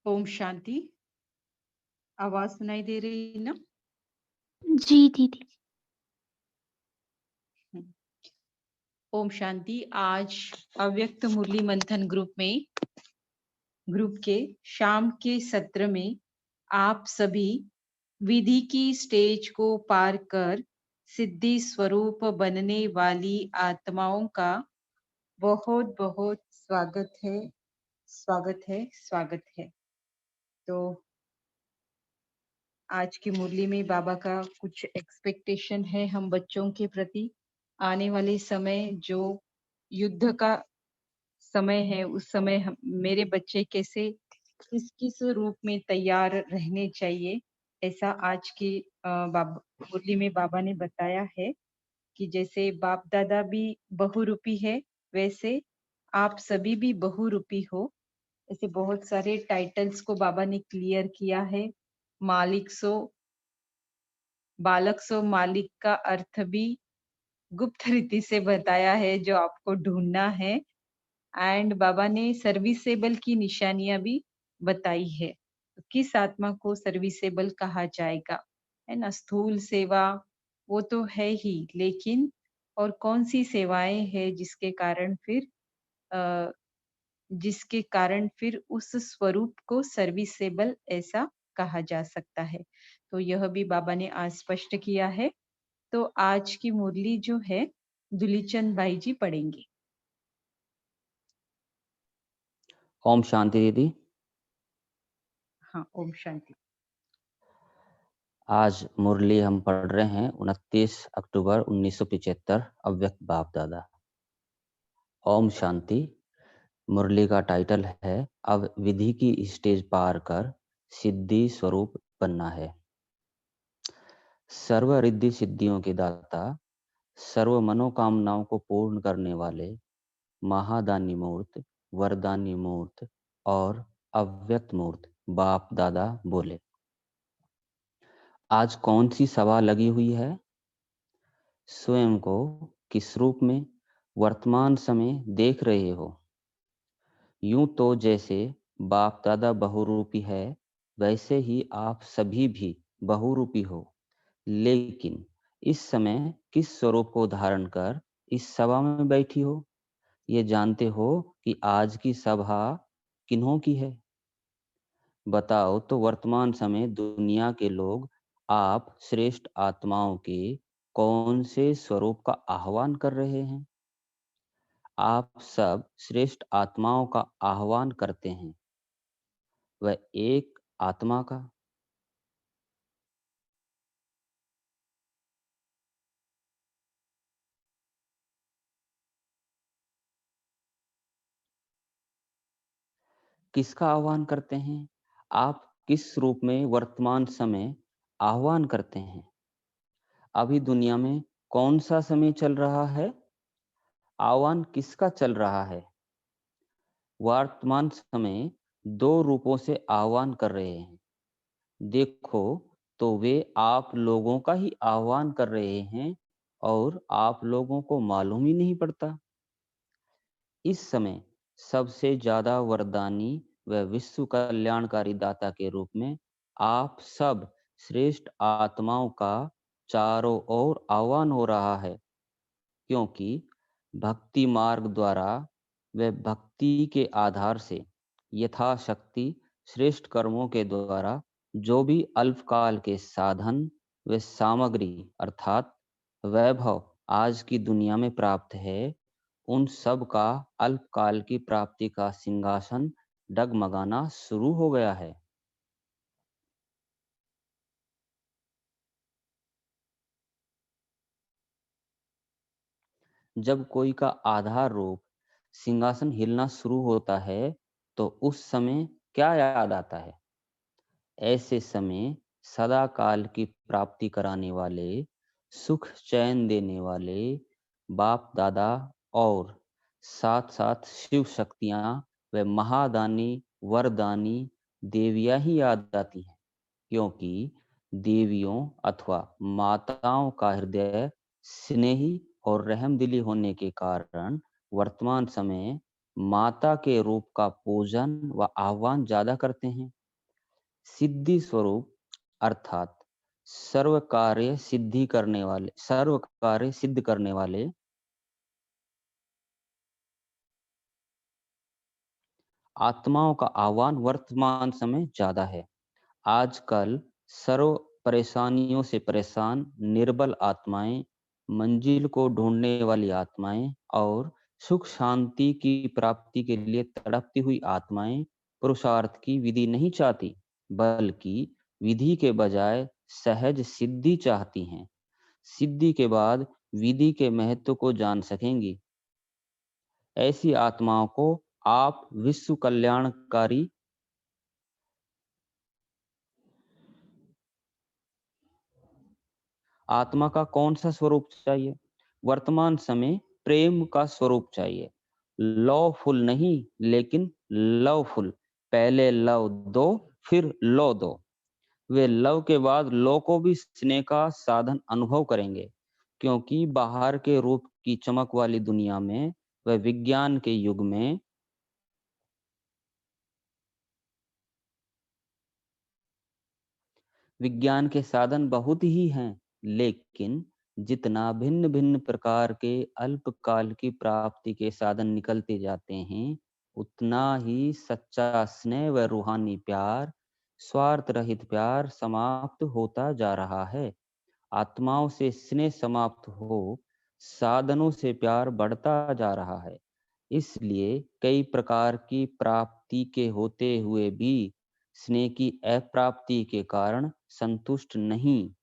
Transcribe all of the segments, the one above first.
ओम शांति। आवाज सुनाई दे रही है ना? जी, दीदी। हम्म। ओम शांति। आज अव्यक्त मुरली मंथन ग्रुप के शाम के सत्र में आप सभी विधि की स्टेज को पार कर सिद्धि स्वरूप बनने वाली आत्माओं का बहुत बहुत स्वागत है, स्वागत है, स्वागत है। तो आज की मुरली में बाबा का कुछ एक्सपेक्टेशन है हम बच्चों के प्रति। आने वाले समय जो युद्ध का समय है, उस समय मेरे बच्चे कैसे किस किस रूप में तैयार रहने चाहिए, ऐसा आज की मुरली में बाबा ने बताया है कि जैसे बाप दादा भी बहुरूपी है, वैसे आप सभी भी बहुरूपी हो। ऐसे बहुत सारे टाइटल्स को बाबा ने क्लियर किया है। मालिक सो, बालक सो, मालिक का अर्थ भी गुप्त रीति से बताया है, जो आपको ढूंढना है। एंड बाबा ने सर्विसेबल की निशानियां भी बताई है। तो किस आत्मा को सर्विसेबल कहा जाएगा, है ना? स्थूल सेवा वो तो है ही, लेकिन और कौन सी सेवाएं हैं अ, जिसके कारण फिर उस स्वरूप को सर्विसेबल ऐसा कहा जा सकता है। तो यह भी बाबा ने आज स्पष्ट किया है। तो आज की मुरली जो है दुलीचंद भाई जी पढ़ेंगे। ओम शांति दीदी। हाँ, ओम शांति। आज मुरली हम पढ़ रहे हैं 29 अक्टूबर 1975 अव्यक्त बाप दादा। ओम शांति। मुरली का टाइटल है अब विधि की स्टेज पार कर सिद्धि स्वरूप बनना है। सर्व रिद्धि सिद्धियों के दाता, सर्व मनोकामनाओं को पूर्ण करने वाले महादानी मूर्त, वरदानी मूर्त और अव्यक्त मूर्त बाप दादा बोले, आज कौन सी सभा लगी हुई है? स्वयं को किस रूप में वर्तमान समय देख रहे हो? यूं तो जैसे बाप दादा बहुरूपी है, वैसे ही आप सभी भी बहुरूपी हो, लेकिन इस समय किस स्वरूप को धारण कर इस सभा में बैठी हो? ये जानते हो कि आज की सभा किन्हों की है? बताओ तो वर्तमान समय दुनिया के लोग आप श्रेष्ठ आत्माओं के कौन से स्वरूप का आह्वान कर रहे हैं? आप सब श्रेष्ठ आत्माओं का आह्वान करते हैं, वह एक आत्मा का। किसका आह्वान करते हैं? आप किस रूप में वर्तमान समय आह्वान करते हैं? अभी दुनिया में कौन सा समय चल रहा है? आह्वान किसका चल रहा है? वर्तमान समय दो रूपों से आह्वान कर रहे हैं। देखो तो वे आप लोगों का ही आह्वान कर रहे हैं और आप लोगों को मालूम ही नहीं पड़ता। इस समय सबसे ज्यादा वरदानी व विश्व कल्याणकारी दाता के रूप में आप सब श्रेष्ठ आत्माओं का चारों ओर आह्वान हो रहा है, क्योंकि भक्ति मार्ग द्वारा व भक्ति के आधार से यथाशक्ति श्रेष्ठ कर्मों के द्वारा जो भी अल्पकाल के साधन व सामग्री अर्थात वैभव आज की दुनिया में प्राप्त है, उन सब का अल्पकाल की प्राप्ति का सिंहासन डगमगाना शुरू हो गया है। जब कोई का आधार रूप सिंहासन हिलना शुरू होता है, तो उस समय क्या याद आता है? ऐसे समय सदा काल की प्राप्ति कराने वाले, सुख चैन देने वाले बाप दादा और साथ साथ शिव शक्तियां व महादानी वरदानी देवियां ही याद आती हैं, क्योंकि देवियों अथवा माताओं का हृदय स्नेही और रहमदिली होने के कारण वर्तमान समय माता के रूप का पूजन व आह्वान ज्यादा करते हैं। सिद्धि स्वरूप अर्थात सर्व कार्य सिद्ध करने वाले आत्माओं का आह्वान वर्तमान समय ज्यादा है। आजकल सर्व परेशानियों से परेशान निर्बल आत्माएं, मंजिल को ढूंढने वाली आत्माएं और सुख शांति की प्राप्ति के लिए तड़पती हुई आत्माएं पुरुषार्थ की विधि नहीं चाहती, बल्कि विधि के बजाय सहज सिद्धि चाहती हैं। सिद्धि के बाद विधि के महत्व को जान सकेंगी। ऐसी आत्माओं को आप विश्व कल्याणकारी आत्मा का कौन सा स्वरूप चाहिए? वर्तमान समय प्रेम का स्वरूप चाहिए। लवफुल नहीं, लेकिन लवफुल। पहले लव दो, फिर लो दो। वे लव के बाद लो को भी स्नेह का साधन अनुभव करेंगे, क्योंकि बाहर के रूप की चमक वाली दुनिया में व विज्ञान के युग में विज्ञान के साधन बहुत ही हैं, लेकिन जितना भिन्न भिन्न प्रकार के अल्पकाल की प्राप्ति के साधन निकलते जाते हैं, उतना ही सच्चा स्नेह व रूहानी प्यार, स्वार्थ रहित प्यार समाप्त होता जा रहा है। आत्माओं से स्नेह समाप्त हो साधनों से प्यार बढ़ता जा रहा है। इसलिए कई प्रकार की प्राप्ति के होते हुए भी स्नेह की अप्राप्ति के कारण संतुष्ट नहीं,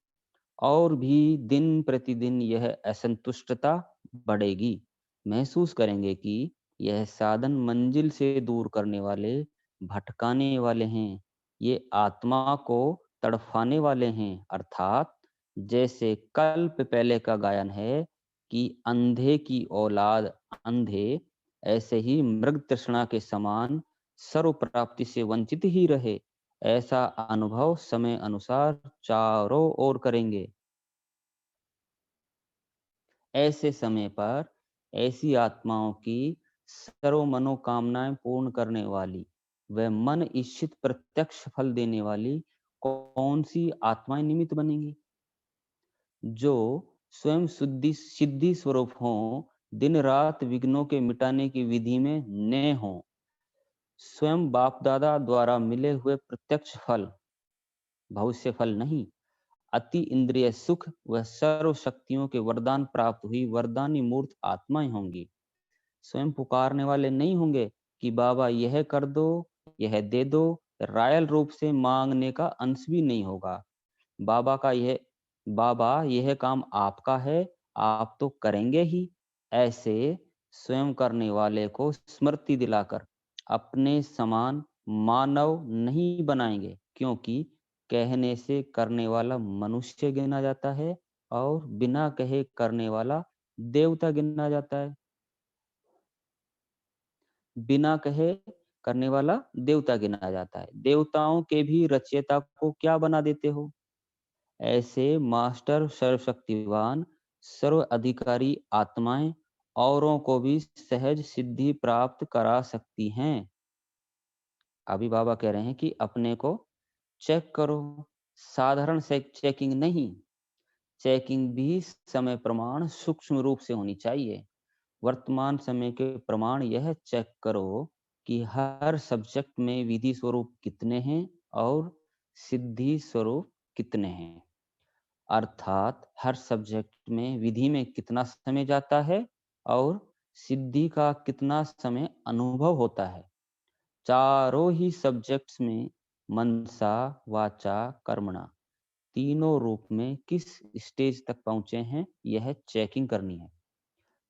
और भी दिन प्रतिदिन यह असंतुष्टता बढ़ेगी। महसूस करेंगे कि यह साधन मंजिल से दूर करने वाले, भटकाने वाले हैं। ये आत्मा को तड़फाने वाले हैं। अर्थात जैसे कल्प पहले का गायन है कि अंधे की औलाद अंधे, ऐसे ही मृग तृष्णा के समान सर्व प्राप्ति से वंचित ही रहे। ऐसा अनुभव समय अनुसार चारों ओर करेंगे। ऐसे समय पर ऐसी आत्माओं की सर्व मनोकामनाएं पूर्ण करने वाली व मन इच्छित प्रत्यक्ष फल देने वाली कौन सी आत्माएं निमित्त बनेंगी? जो स्वयं सिद्धि स्वरूप हों, दिन रात विघ्नों के मिटाने की विधि में ने हों, स्वयं बाप दादा द्वारा मिले हुए प्रत्यक्ष फल, भविष्य फल नहीं, अति इंद्रिय सुख व सर्व शक्तियों के वरदान प्राप्त हुई वरदानी मूर्त आत्माएं होंगी। स्वयं पुकारने वाले नहीं होंगे कि बाबा यह कर दो, यह दे दो। रायल रूप से मांगने का अंश भी नहीं होगा। बाबा यह काम आपका है, आप तो करेंगे ही। ऐसे स्वयं करने वाले को स्मृति दिलाकर अपने समान मानव नहीं बनाएंगे, क्योंकि कहने से करने वाला मनुष्य गिना जाता है और बिना कहे करने वाला देवता गिना जाता है। बिना कहे करने वाला देवता गिना जाता है। देवताओं के भी रचयिता को क्या बना देते हो? ऐसे मास्टर सर्वशक्तिवान सर्व अधिकारी आत्माएं औरों को भी सहज सिद्धि प्राप्त करा सकती हैं। अभी बाबा कह रहे हैं कि अपने को चेक करो। साधारण से चेकिंग नहीं, चेकिंग भी समय प्रमाण सूक्ष्म रूप से होनी चाहिए। वर्तमान समय के प्रमाण यह चेक करो कि हर सब्जेक्ट में विधि स्वरूप कितने हैं और सिद्धि स्वरूप कितने हैं। अर्थात हर सब्जेक्ट में विधि में कितना समय जाता है और सिद्धि का कितना समय अनुभव होता है। चारों ही सब्जेक्ट्स में मनसा वाचा कर्मणा तीनों रूप में किस स्टेज तक पहुंचे हैं, यह चेकिंग करनी है।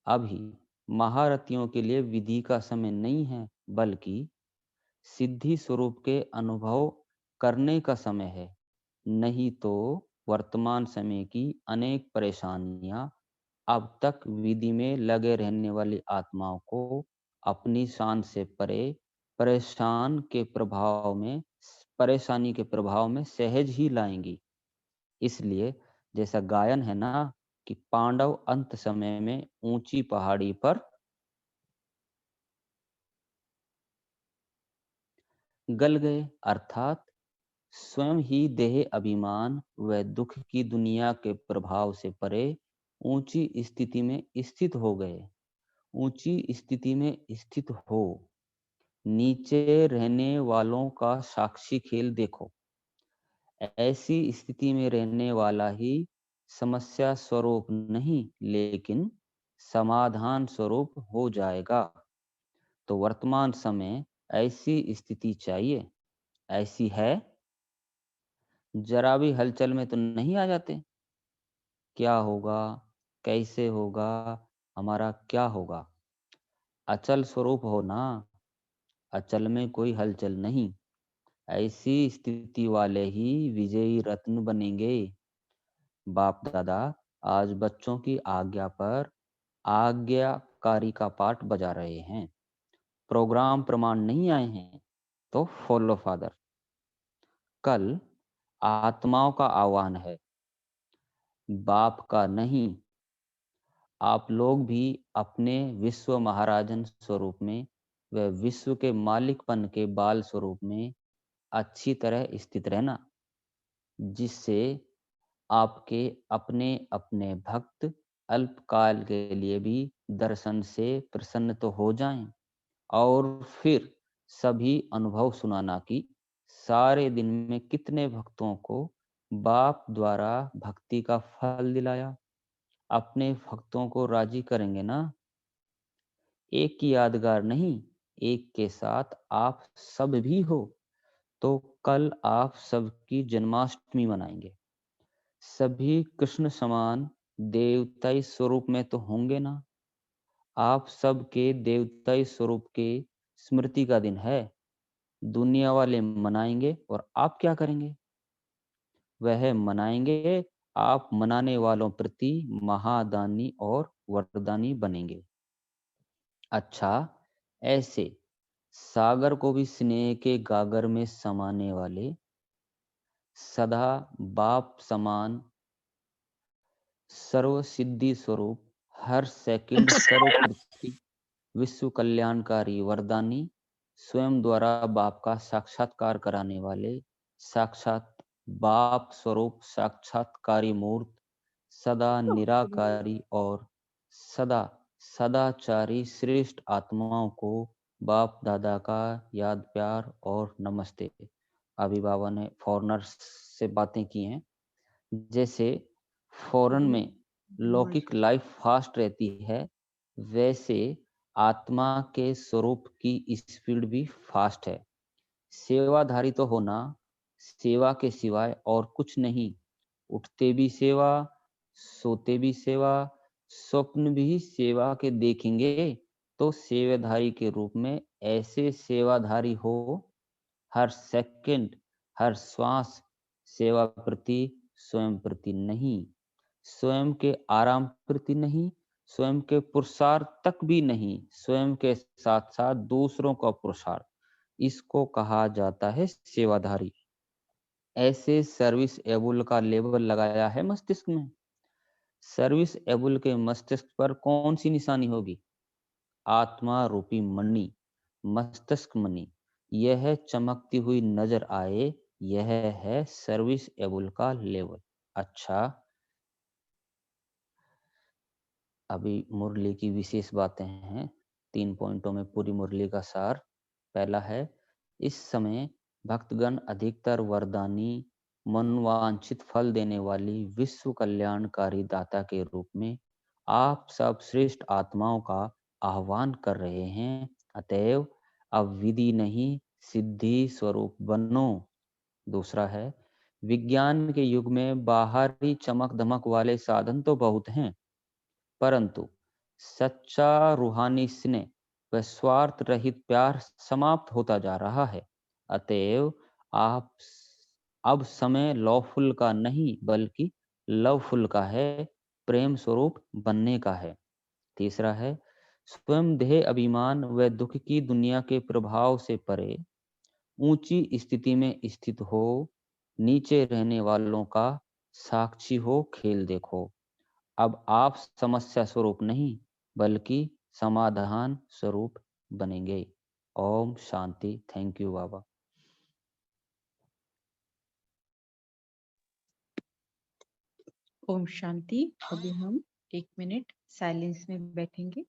अभी महारथियों के लिए विधि का समय नहीं है, बल्कि सिद्धि स्वरूप के अनुभव करने का समय है। नहीं तो वर्तमान समय की अनेक परेशानियां अब तक विधि में लगे रहने वाली आत्माओं को अपनी शान से परे परेशानी के प्रभाव में सहज ही लाएंगी। इसलिए जैसा गायन है ना कि पांडव अंत समय में ऊंची पहाड़ी पर गल गए, अर्थात स्वयं ही देह अभिमान व दुख की दुनिया के प्रभाव से परे ऊंची स्थिति में स्थित हो गए। ऊंची स्थिति में स्थित हो, नीचे रहने वालों का साक्षी खेल देखो। ऐसी स्थिति में रहने वाला ही समस्या स्वरूप नहीं, लेकिन समाधान स्वरूप हो जाएगा। तो वर्तमान समय ऐसी स्थिति चाहिए। ऐसी है? जरा भी हलचल में तो नहीं आ जाते? क्या होगा, कैसे होगा, हमारा क्या होगा? अचल स्वरूप हो ना, अचल में कोई हलचल नहीं। ऐसी स्थिति वाले ही विजयी रत्न बनेंगे। बाप दादा आज बच्चों की आज्ञा पर आज्ञाकारी का पाठ बजा रहे हैं। प्रोग्राम प्रमाण नहीं आए हैं तो फॉलो फादर। कल आत्माओं का आह्वान है, बाप का नहीं। आप लोग भी अपने विश्व महाराजन स्वरूप में व विश्व के मालिकपन के बाल स्वरूप में अच्छी तरह स्थित रहना, जिससे आपके अपने अपने भक्त अल्पकाल के लिए भी दर्शन से प्रसन्न तो हो जाएं, और फिर सभी अनुभव सुनाना कि सारे दिन में कितने भक्तों को बाप द्वारा भक्ति का फल दिलाया। अपने भक्तों को राजी करेंगे ना? एक की यादगार नहीं, एक के साथ आप सब भी हो। तो कल आप सबकी जन्माष्टमी मनाएंगे। सभी कृष्ण समान देवताई स्वरूप में तो होंगे ना? आप सबके देवताई स्वरूप के स्मृति का दिन है। दुनिया वाले मनाएंगे और आप क्या करेंगे? वह मनाएंगे, आप मनाने वालों प्रति महादानी और वरदानी बनेंगे। अच्छा, ऐसे सागर को भी स्नेह के गागर में समाने वाले, सदा बाप समान सर्व सिद्धि स्वरूप, हर सेकंड सर्वप्रति विश्व कल्याणकारी वरदानी, स्वयं द्वारा बाप का साक्षात्कार कराने वाले, साक्षात बाप स्वरूप साक्षात्कारी मूर्त, सदा निराकारी और सदा सदाचारी श्रेष्ठ आत्माओं को बाप दादा का याद प्यार और नमस्ते। अभी बाबा ने फॉरेनर्स से बातें की हैं। जैसे फॉरेन में लौकिक लाइफ फास्ट रहती है, वैसे आत्मा के स्वरूप की स्पीड भी फास्ट है। सेवाधारी तो होना, सेवा के सिवाय और कुछ नहीं। उठते भी सेवा, सोते भी सेवा, स्वप्न भी सेवा के देखेंगे तो सेवाधारी के रूप में ऐसे सेवाधारी हो। हर सेकंड, हर श्वास सेवा प्रति, स्वयं प्रति नहीं। स्वयं के आराम प्रति नहीं, स्वयं के पुरुषार्थ तक भी नहीं, स्वयं के साथ साथ दूसरों का पुरुषार्थ, इसको कहा जाता है सेवाधारी। ऐसे सर्विस एबुल का लेबल लगाया है मस्तिष्क में। सर्विस एबुल के मस्तिष्क पर कौन सी निशानी होगी? आत्मा रूपी मणि, मस्तिष्क मणि। यह चमकती हुई नजर आए, यह है सर्विस एबुल का लेवल। अच्छा, अभी मुरली की विशेष बातें हैं। 3 पॉइंटों में पूरी मुरली का सार। पहला है, इस समय भक्तगण अधिकतर वरदानी, मनवांछित फल देने वाली विश्व कल्याणकारी दाता के रूप में आप सब श्रेष्ठ आत्माओं का आह्वान कर रहे हैं। अतएव अब विधि नहीं, सिद्धि स्वरूप बनो। दूसरा है, विज्ञान के युग में बाहरी चमक धमक वाले साधन तो बहुत हैं, परंतु सच्चा रूहानी स्नेह व स्वार्थ रहित प्यार समाप्त होता जा रहा है। अतएव आप अब समय लवफुल का नहीं बल्कि लवफुल का है, प्रेम स्वरूप बनने का है। तीसरा है, स्वयं देह अभिमान व दुख की दुनिया के प्रभाव से परे ऊंची स्थिति में स्थित हो, नीचे रहने वालों का साक्षी हो खेल देखो। अब आप समस्या स्वरूप नहीं बल्कि समाधान स्वरूप बनेंगे। ओम शांति। थैंक यू बाबा। ओम शांति। अभी हम 1 मिनट साइलेंस में बैठेंगे।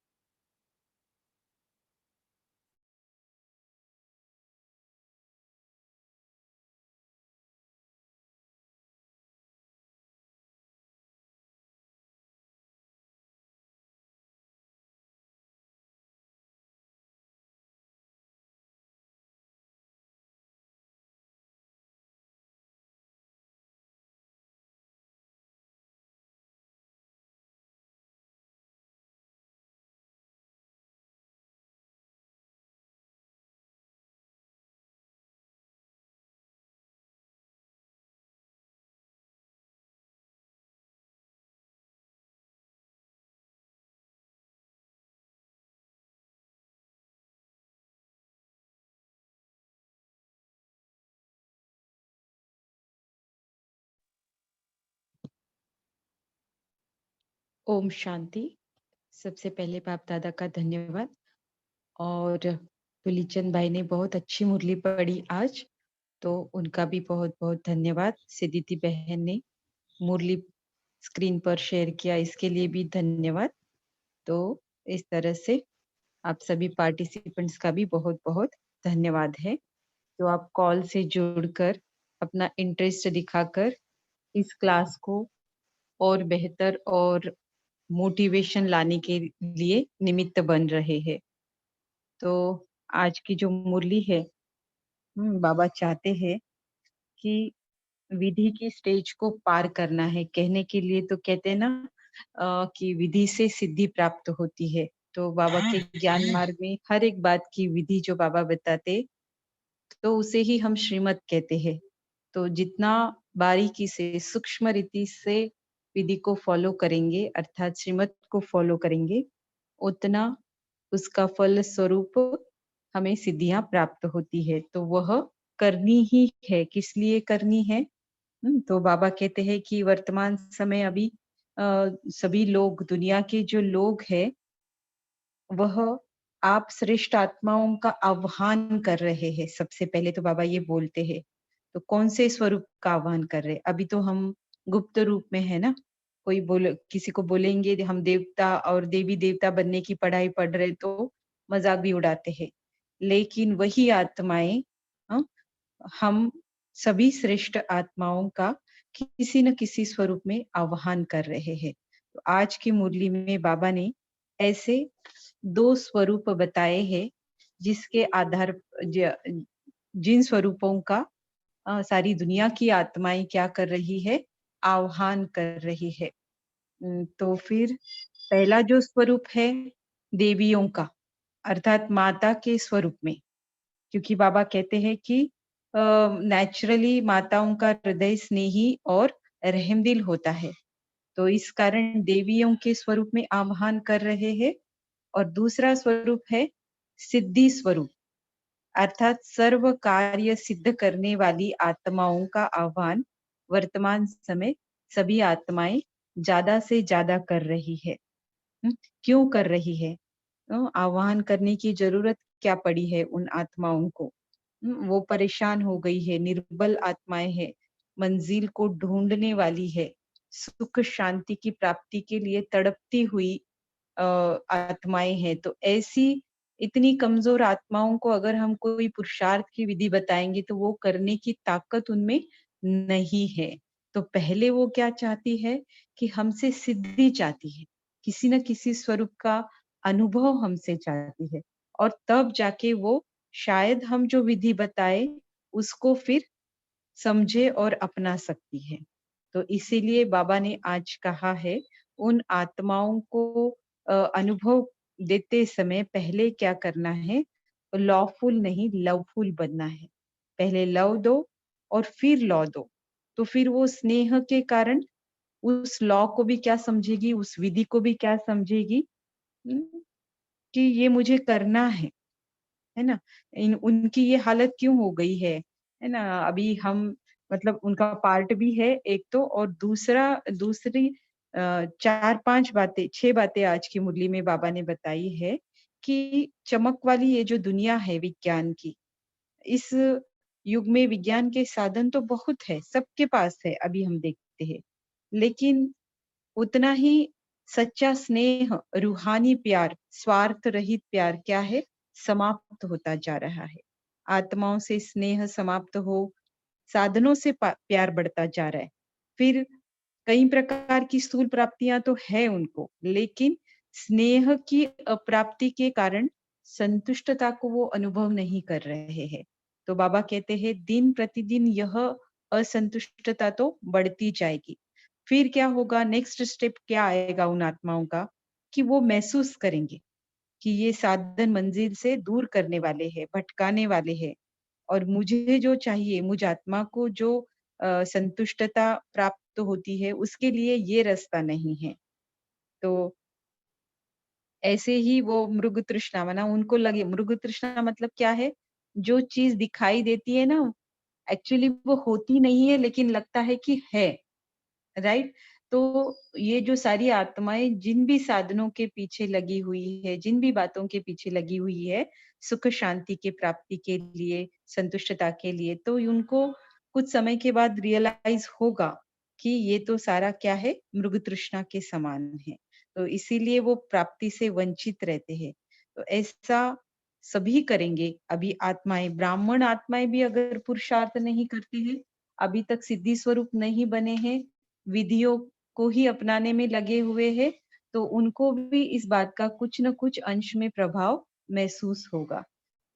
ओम शांति। सबसे पहले बाप दादा का धन्यवाद। और तुलीचंद भाई ने बहुत अच्छी मुरली पढ़ी आज, तो उनका भी बहुत-बहुत धन्यवाद। सिद्दीती बहन ने मुरली स्क्रीन पर शेयर किया, इसके लिए भी धन्यवाद। तो इस तरह से आप सभी पार्टिसिपेंट्स का भी बहुत-बहुत धन्यवाद है। तो आप कॉल से जुड़कर अपना इंटरेस्ट दिखाकर इस क्लास को और बेहतर और मोटिवेशन लाने के लिए निमित्त बन रहे हैं। तो आज की जो मुरली है, बाबा चाहते हैं कि विधि की स्टेज को पार करना है। कहने के लिए तो कहते हैं ना कि विधि से सिद्धि प्राप्त होती है। तो बाबा के ज्ञान मार्ग में हर एक बात की विधि जो बाबा बताते, तो उसे ही हम श्रीमत कहते हैं। तो जितना बारीकी से, सूक्ष्म रीति से विधि को फॉलो करेंगे, अर्थात श्रीमत को फॉलो करेंगे, उतना उसका फल स्वरूप हमें सिद्धियां प्राप्त होती है। तो वह करनी ही है। किस लिए करनी है? तो बाबा कहते हैं कि वर्तमान समय अभी सभी लोग, दुनिया के जो लोग हैं, वह आप श्रेष्ठ आत्माओं का आह्वान कर रहे हैं। सबसे पहले तो बाबा ये बोलते हैं। तो कौन से स्वरूप का आह्वान कर रहे हैं? अभी तो हम गुप्त रूप में है ना। कोई बोले, किसी को बोलेंगे हम देवता और देवी देवता बनने की पढ़ाई पढ़ रहे, तो मजाक भी उड़ाते हैं। लेकिन वही आत्माएं, हाँ, हम सभी श्रेष्ठ आत्माओं का किसी न किसी स्वरूप में आह्वान कर रहे हैं। तो आज की मुरली में बाबा ने ऐसे 2 स्वरूप बताए हैं, जिसके आधार जिन स्वरूपों का सारी दुनिया की आत्माएं क्या कर रही है? आह्वान कर रही है। तो फिर पहला जो स्वरूप है देवियों का, अर्थात माता के स्वरूप में। क्योंकि बाबा कहते हैं कि नेचुरली माताओं का हृदय स्नेही और रहमदिल होता है। तो इस कारण देवियों के स्वरूप में आह्वान कर रहे हैं। और दूसरा स्वरूप है सिद्धि स्वरूप, अर्थात सर्व कार्य सिद्ध करने वाली आत्माओं का आह्वान वर्तमान समय सभी आत्माएं ज्यादा से ज्यादा कर रही है। क्यों कर रही है? आह्वान करने की जरूरत क्या पड़ी है उन आत्माओं को? वो परेशान हो गई है, निर्बल आत्माएं है, मंजिल को ढूंढने वाली है, सुख शांति की प्राप्ति के लिए तड़पती हुई आत्माएं हैं। तो ऐसी इतनी कमजोर आत्माओं को अगर हम कोई पुरुषार्थ की विधि बताएंगे, तो वो करने की ताकत उनमें नहीं है। तो पहले वो क्या चाहती है कि हमसे सिद्धि चाहती है, किसी न किसी स्वरूप का अनुभव हमसे चाहती है। और तब जाके वो शायद हम जो विधि बताए उसको फिर समझे और अपना सकती है। तो इसीलिए बाबा ने आज कहा है, उन आत्माओं को अनुभव देते समय पहले क्या करना है? लॉफुल नहीं, लवफुल बनना है। पहले लव दो और फिर लॉ दो। तो फिर वो स्नेह के कारण उस लॉ को भी क्या समझेगी, उस विधि को भी क्या समझेगी, हम्म, कि ये मुझे करना है ना? उनकी ये हालत क्यों हो गई है ना? अभी हम मतलब उनका पार्ट भी है एक तो, और दूसरी 4-5 बातें, 6 बातें आज की मुरली में बाबा ने बताई है कि चमक वाली ये जो दुनिया है विज्ञान की, इस युग में विज्ञान के साधन तो बहुत है, सबके पास है, अभी हम देखते हैं। लेकिन उतना ही सच्चा स्नेह, रूहानी प्यार, स्वार्थ रहित प्यार क्या है? समाप्त होता जा रहा है। आत्माओं से स्नेह समाप्त हो, साधनों से प्यार बढ़ता जा रहा है। फिर कई प्रकार की स्थूल प्राप्तियां तो है उनको, लेकिन स्नेह की अप्राप्ति के कारण संतुष्टता को वो अनुभव नहीं कर रहे हैं। तो बाबा कहते हैं दिन प्रतिदिन यह असंतुष्टता तो बढ़ती जाएगी। फिर क्या होगा? नेक्स्ट स्टेप क्या आएगा उन आत्माओं का? कि वो महसूस करेंगे कि ये साधन मंजिल से दूर करने वाले हैं, भटकाने वाले हैं, और मुझे जो चाहिए, मुझ आत्मा को जो संतुष्टता प्राप्त होती है, उसके लिए ये रास्ता नहीं है। तो ऐसे ही वो मृग तृष्णा माना उनको लगे, मृग तृष्णा मतलब क्या है? जो चीज़ दिखाई देती है ना, एक्चुअली वो होती नहीं है लेकिन लगता है कि है। राइट? तो ये जो सारी आत्माएँ जिन भी साधनों के पीछे लगी हुई है, जिन भी बातों के पीछे लगी हुई है, सुख शांति की प्राप्ति के लिए, संतुष्टता के लिए, तो उनको कुछ समय के बाद रियलाइज़ होगा कि ये तो सारा क्या है? मृग तृष्णा के समान है। तो इसीलिए वो प्राप्ति से वंचित रहते हैं। तो ऐसा सभी करेंगे। अभी आत्माएँ, ब्राह्मण आत्माएँ भी अगर पुरुषार्थ नहीं करती हैं, अभी तक सिद्धि स्वरूप नहीं बने हैं, विधियों को ही अपनाने में लगे हुए हैं, तो उनको भी इस बात का कुछ न कुछ अंश में प्रभाव महसूस होगा।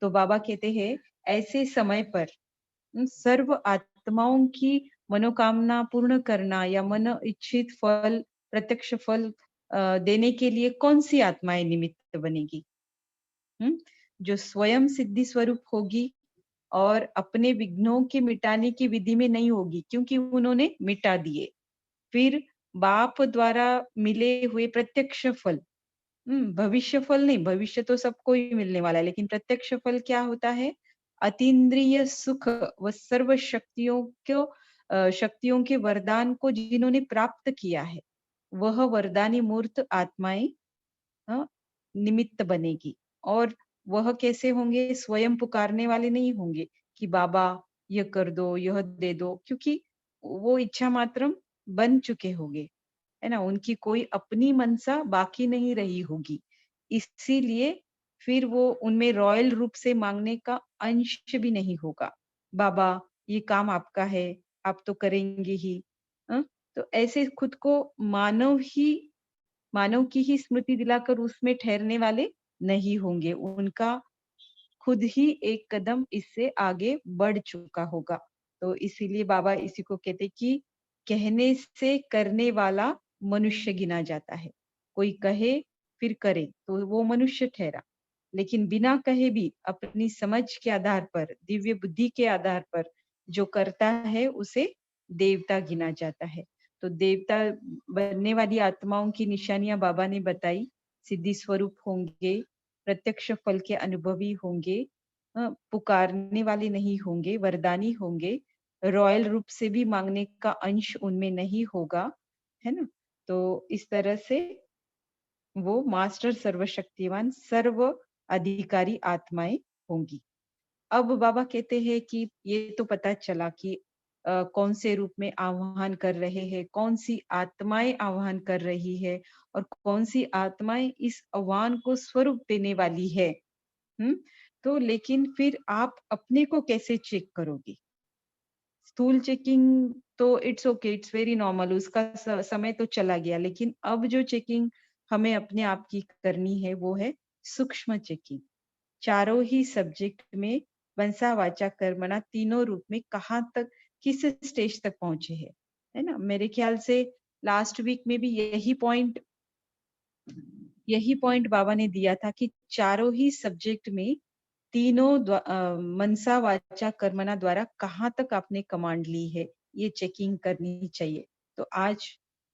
तो बाबा कहते हैं, ऐसे समय पर सर्व आत्माओं की मनोकामना पूर्ण करना या मन इच्छित फल, प्रत्यक्ष फल देने के लिए कौन-सी आत्माएँ निमित्त बनेगी? हुँ? जो स्वयं सिद्धि स्वरूप होगी और अपने विघ्नों के मिटाने की विधि में नहीं होगी, क्योंकि उन्होंने मिटा दिए। फिर बाप द्वारा मिले हुए प्रत्यक्ष फल, भविष्य फल नहीं, भविष्य तो सबको ही मिलने वाला है, लेकिन प्रत्यक्ष फल क्या होता है? अतीन्द्रिय सुख व सर्व शक्तियों को शक्तियों के वरदान को जिन्होंने प्राप्त किया है, वह वरदानी मूर्त आत्माएँ अ, निमित्त बनेगी। और वह कैसे होंगे? स्वयं पुकारने वाले नहीं होंगे कि बाबा ये कर दो, यह दे दो, क्योंकि वो इच्छा मात्रम बन चुके होंगे, है ना? उनकी कोई अपनी मनसा बाकी नहीं रही होगी। इसीलिए फिर वो उनमें रॉयल रूप से माँगने का अंश भी नहीं होगा। बाबा ये काम आपका है, आप तो करेंगे ही। तो ऐसे खुद को मानव की ही स्मृति दिलाकर उसमें ठहरने वाले नहीं होंगे। उनका खुद ही एक कदम इससे आगे बढ़ चुका होगा। तो इसीलिए बाबा इसी को कहते कि कहने से करने वाला मनुष्य गिना जाता है। कोई कहे फिर करे तो वो मनुष्य ठहरा। लेकिन बिना कहे भी अपनी समझ के आधार पर, दिव्य बुद्धि के आधार पर जो करता है उसे देवता गिना जाता है। तो देवता बनने वाली आत्माओं की निशानियां बाबा ने बताई। सिद्धि स्वरूप होंगे, प्रत्यक्ष फल के अनुभवी होंगे, पुकारने वाले नहीं होंगे, वरदानी होंगे, रॉयल रूप से भी मांगने का अंश उनमें नहीं होगा, है ना? तो इस तरह से वो मास्टर सर्वशक्तिवान सर्व अधिकारी आत्माएं होंगी। अब बाबा कहते हैं कि ये तो पता चला कि कौन से रूप में आह्वान कर रहे हैं, कौन सी आत्माएं आह्वान कर रही है और कौन सी आत्माएं इस आह्वान को स्वरूप देने वाली है। हम्म तो लेकिन फिर आप अपने को कैसे चेक करोगे? स्थूल चेकिंग तो it's okay, it's very normal, उसका समय तो चला गया, लेकिन अब जो चेकिंग हमें अपने आप की करनी है वो है सूक्ष्म चेकिंग। चारों ही सब्जेक्ट में वंसा वाचा कर्मणा तीनों रूप में कहाँ तक, किस स्टेज तक पहुंचे हैं, है ना? मेरे ख्याल से लास्ट वीक में भी यही पॉइंट बाबा ने दिया था कि चारों ही सब्जेक्ट में तीनों मनसा वाचा कर्मणा द्वारा कहाँ तक आपने कमांड ली है, ये चेकिंग करनी चाहिए। तो आज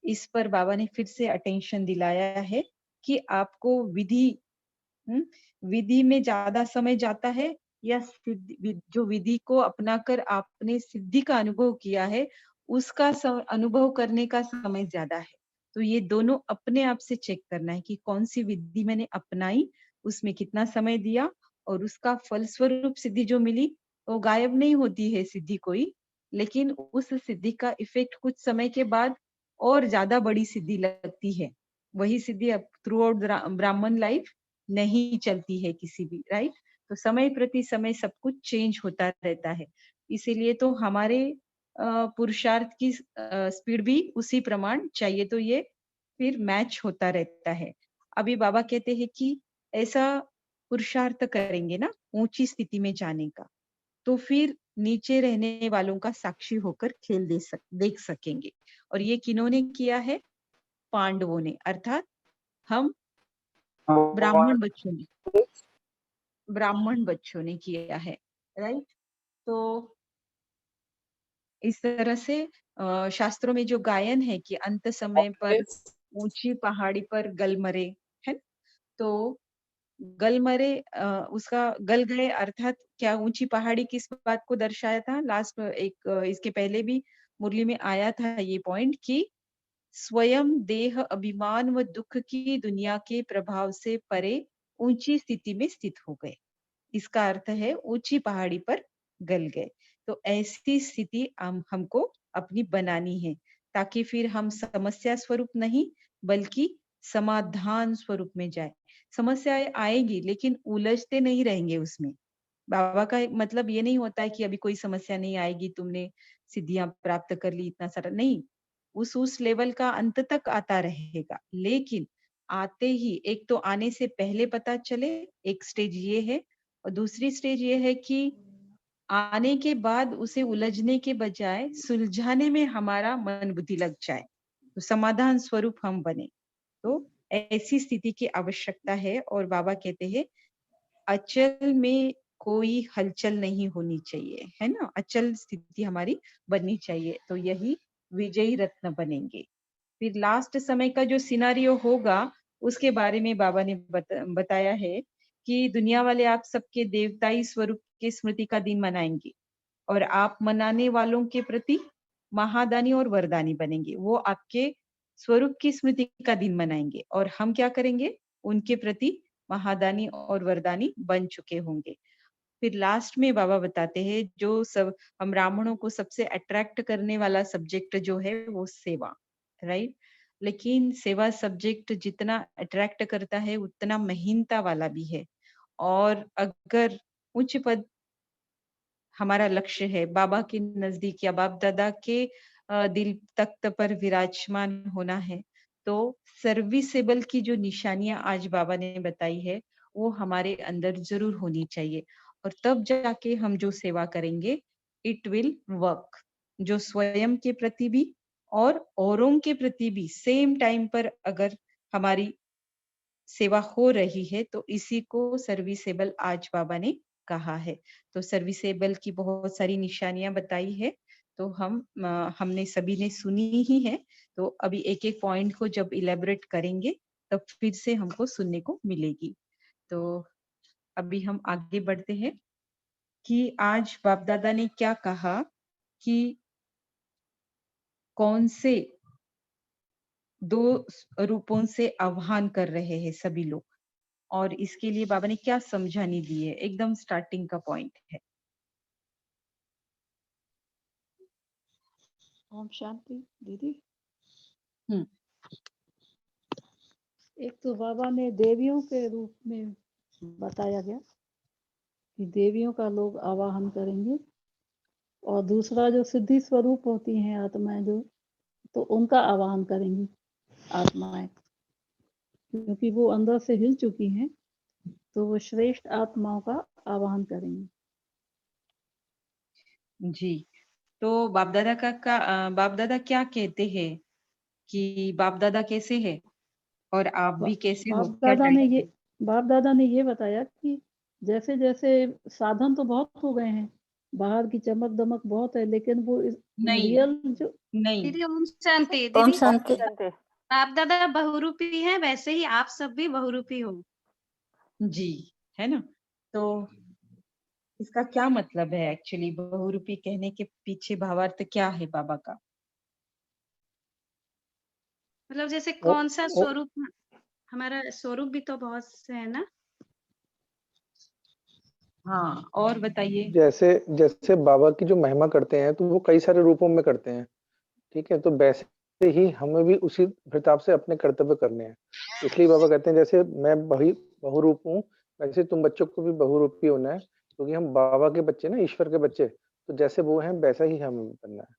इस पर बाबा ने फिर से अटेंशन दिलाया है कि आपको हुँ, विधि में ज़्यादा समय जाता है या जो विधि को अपनाकर आपने सिद्धि का अनुभव किया है, उसका अनुभव करने का समय ज़्यादा है। तो ये दोनों अपने आप से चेक करना है कि कौन-सी विधि मैंने अपनाई, उसमें कितना समय दिया और उसका फलस्वरूप सिद्धि जो मिली, वो गायब नहीं होती है सिद्धि कोई, लेकिन उस सिद्धि का इफ़ेक्ट कुछ समय के बाद और ज्यादा बड़ी सिद्धि लगती है। वही सिद्धि अब थ्रू आउट ब्राह्मण लाइफ नहीं चलती है किसी भी, राइट। तो समय प्रति समय सब कुछ चेंज होता रहता है, इसीलिए तो हमारे पुरुषार्थ की स्पीड भी उसी प्रमाण चाहिए, तो ये फिर मैच होता रहता है। अभी बाबा कहते हैं कि ऐसा पुरुषार्थ करेंगे ना ऊंची स्थिति में जाने का, तो फिर नीचे रहने वालों का साक्षी होकर खेल देख सकेंगे। और ये किन्होंने किया है? पांडवों ने, अर्थात हम ब्राह्मण बच्चों ने किया है, राइट। तो इस तरह से शास्त्रों में जो गायन है कि अंत समय पर ऊंची पहाड़ी पर गल मरे, है ना? तो गल मरे, उसका गल गए अर्थात क्या, ऊंची पहाड़ी किस बात को दर्शाया था? लास्ट एक इसके पहले भी मुरली में आया था ये पॉइंट कि स्वयं देह अभिमान व दुख की दुनिया के प्रभाव से परे ऊंची स्थिति में स्थित हो गए। इसका अर्थ है ऊंची पहाड़ी पर गल गए। तो ऐसी स्थिति हमको अपनी बनानी है, ताकि फिर हम समस्या स्वरूप नहीं बल्कि समाधान स्वरूप में जाए। समस्याएं आएगी लेकिन उलझते नहीं रहेंगे उसमें। बाबा का मतलब ये नहीं होता है कि अभी कोई समस्या नहीं आएगी, तुमने सिद्धियां प्राप्त कर ली, इतना सारा नहीं। उस लेवल का अंत तक आता रहेगा, लेकिन आते ही एक तो आने से पहले पता चले, एक स्टेज ये है। और दूसरी स्टेज ये है कि आने के बाद उसे उलझने के बजाय सुलझाने में हमारा मन बुद्धि लग जाए, तो समाधान स्वरूप हम बने। तो ऐसी स्थिति की आवश्यकता है। और बाबा कहते हैं अचल में कोई हलचल नहीं होनी चाहिए, है ना। अचल स्थिति हमारी बननी चाहिए, तो यही विजयी रत्न बनेंगे। फिर लास्ट समय का जो सिनारियो होगा उसके बारे में बाबा ने बताया है कि दुनिया वाले आप सबके देवताई स्वरूप की स्मृति का दिन मनाएंगे, और आप मनाने वालों के प्रति महादानी और वरदानी बनेंगे। वो आपके स्वरूप की स्मृति का दिन मनाएंगे, और हम क्या करेंगे? उनके प्रति महादानी और वरदानी बन चुके होंगे। फिर लास्ट में बाबा बताते हैं जो सब हम ब्राह्मणों को सबसे अट्रैक्ट करने वाला सब्जेक्ट जो है वो सेवा, राइट। लेकिन सेवा सब्जेक्ट जितना अट्रैक्ट करता है उतना महीनता वाला भी है। और अगर उच्च पद हमारा लक्ष्य है, बाबा के नजदीक या बाप दादा के दिल तख्त पर विराजमान होना है, तो सर्विसेबल की जो निशानियां आज बाबा ने बताई है वो हमारे अंदर जरूर होनी चाहिए। और तब जाके हम जो सेवा करेंगे इट विल वर्क। जो स्वयं के प्रति भी और औरों के प्रति भी सेम टाइम पर अगर हमारी सेवा हो रही है, तो इसी को सर्विसेबल आज बाबा ने कहा है। तो सर्विसेबल की बहुत सारी निशानियां बताई है, तो हमने सभी ने सुनी ही है। तो अभी एक एक पॉइंट को जब इलेबोरेट करेंगे तब फिर से हमको सुनने को मिलेगी। तो अभी हम आगे बढ़ते हैं कि आज बाप दादा ने क्या कहा कि कौन से दो रूपों से आह्वान कर रहे हैं सभी लोग, और इसके लिए बाबा ने क्या समझानी दी है, एकदम स्टार्टिंग का पॉइंट है। ओम शांति दीदी। हम्म। एक तो बाबा ने देवियों के रूप में बताया गया कि देवियों का लोग आवाहन करेंगे, और दूसरा जो सिद्धि स्वरूप होती हैं आत्माएं जो, तो उनका आवाहन करेंगी आत्माएं, क्योंकि वो अंदर से हिल चुकी हैं, तो वो श्रेष्ठ आत्माओं का आवाहन करेंगी। जी। तो बाप दादा बाप दादा क्या कहते हैं कि बाप दादा कैसे है और आप भी कैसे हो, क्या बाप दादा ने ये बताया कि जैसे जैसे साधन तो बहुत हो गए हैं, बाहर की चमक दमक बहुत है, लेकिन वो नहीं रियल जो नहीं दीदी ओम शांति। ओम दीदी शांति। बाप दादा बहुरूपी हैं, वैसे ही आप सब भी बहुरूपी हो। जी, है ना। तो इसका क्या मतलब है एक्चुअली, बहुरूपी कहने के पीछे भावार्थ क्या है बाबा का? मतलब जैसे ओ, कौन सा ओ, स्वरूप, हमारा स्वरूप भी तो बहुत से है ना। हाँ, और बताइए। जैसे जैसे बाबा की जो महिमा करते हैं तो वो कई सारे रूपों में करते हैं, ठीक है। तो वैसे वैसे ही हमें भी उसी हिसाब से अपने कर्तव्य करने हैं। इसलिए बाबा कहते हैं जैसे मैं बहुरूप हूँ, वैसे तुम बच्चों को भी बहुरूपी होना है, क्योंकि हम बाबा के बच्चे ना, ईश्वर के बच्चे, तो जैसे वो हैं वैसा ही हमें बनना है।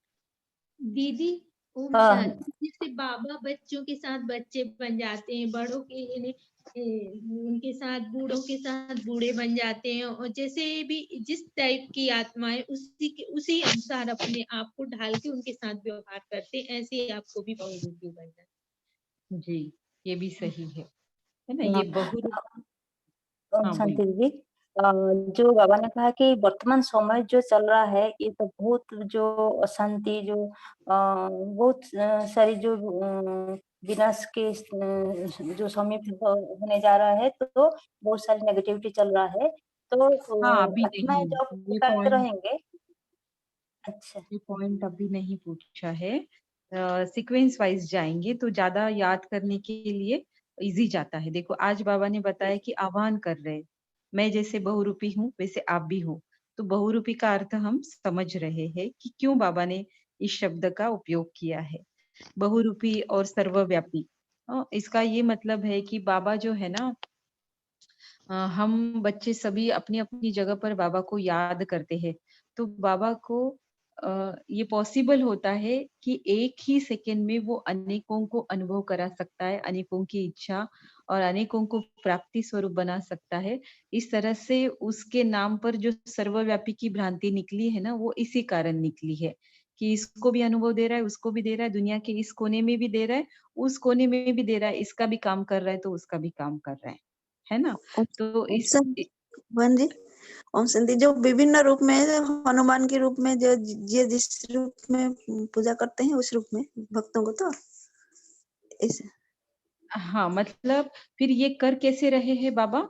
दीदी ओम हाँ। शांति। जैसे बाबा बच्चों के साथ बच्चे बन जाते हैं, बड़ों के उनके साथ बूढ़ों के साथ बूढ़े बन जाते हैं, और जैसे भी जिस टाइप की आत्माएं उसी अनुसार अपने आप को ढाल के उनके साथ व्यवहार करते हैं, ऐसे ही आपको भी बहुरूपी बनना है। जी, ये भी सही है ना? हाँ। ये बहुरूप। ओम हाँ, शांति बोलिए। दीदी। जो बाबा ने कहा कि वर्तमान समय जो चल रहा है, ये तो बहुत जो अशांति, जो बहुत सारी जो विनाश के जो समीप होने जा रहा है, तो बहुत सारी नेगेटिविटी चल रहा है। तो हाँ, अभी आत्माएं नहीं, जो ये करते पॉइंट रहेंगे। अच्छा। ये पॉइंट अभी नहीं पूछा है। सीक्वेंस वाइज जाएंगे तो ज्यादा याद करने के लिए इजी जाता है। देखो, आज बाबा ने बताया कि आह्वान कर रहे हैं। मैं जैसे बहुरूपी हूँ वैसे आप भी हो। तो बहुरूपी का अर्थ हम समझ रहे हैं कि क्यों बाबा ने इस शब्द का उपयोग किया है, बहुरूपी और सर्वव्यापी। इसका ये मतलब है कि बाबा जो है ना, हम बच्चे सभी अपनी अपनी जगह पर बाबा को याद करते हैं। तो बाबा को ये पॉसिबल होता है कि एक ही सेकंड में वो अनेकों को अनुभव करा सकता है, अनेकों की इच्छा और अनेकों को प्राप्ति स्वरूप बना सकता है। इस तरह से उसके नाम पर जो सर्वव्यापी की भ्रांति निकली है ना, वो इसी कारण निकली है कि इसको भी अनुभव दे रहा है, उसको भी दे रहा है, दुनिया के इस कोने में भी दे रहा है, उस कोने में भी दे रहा है, इसका भी काम कर रहा है तो उसका भी काम कर रहा है ना? तो ओम इस शांति। बहन जी, ओम शांति। जो विभिन्न रूप में, हनुमान के रूप में, जो ये जिस रूप में पूजा करते हैं, उस रूप में भक्तों को, तो ऐसे। हाँ, मतलब फिर ये कर कैसे रहे हैं बाबा?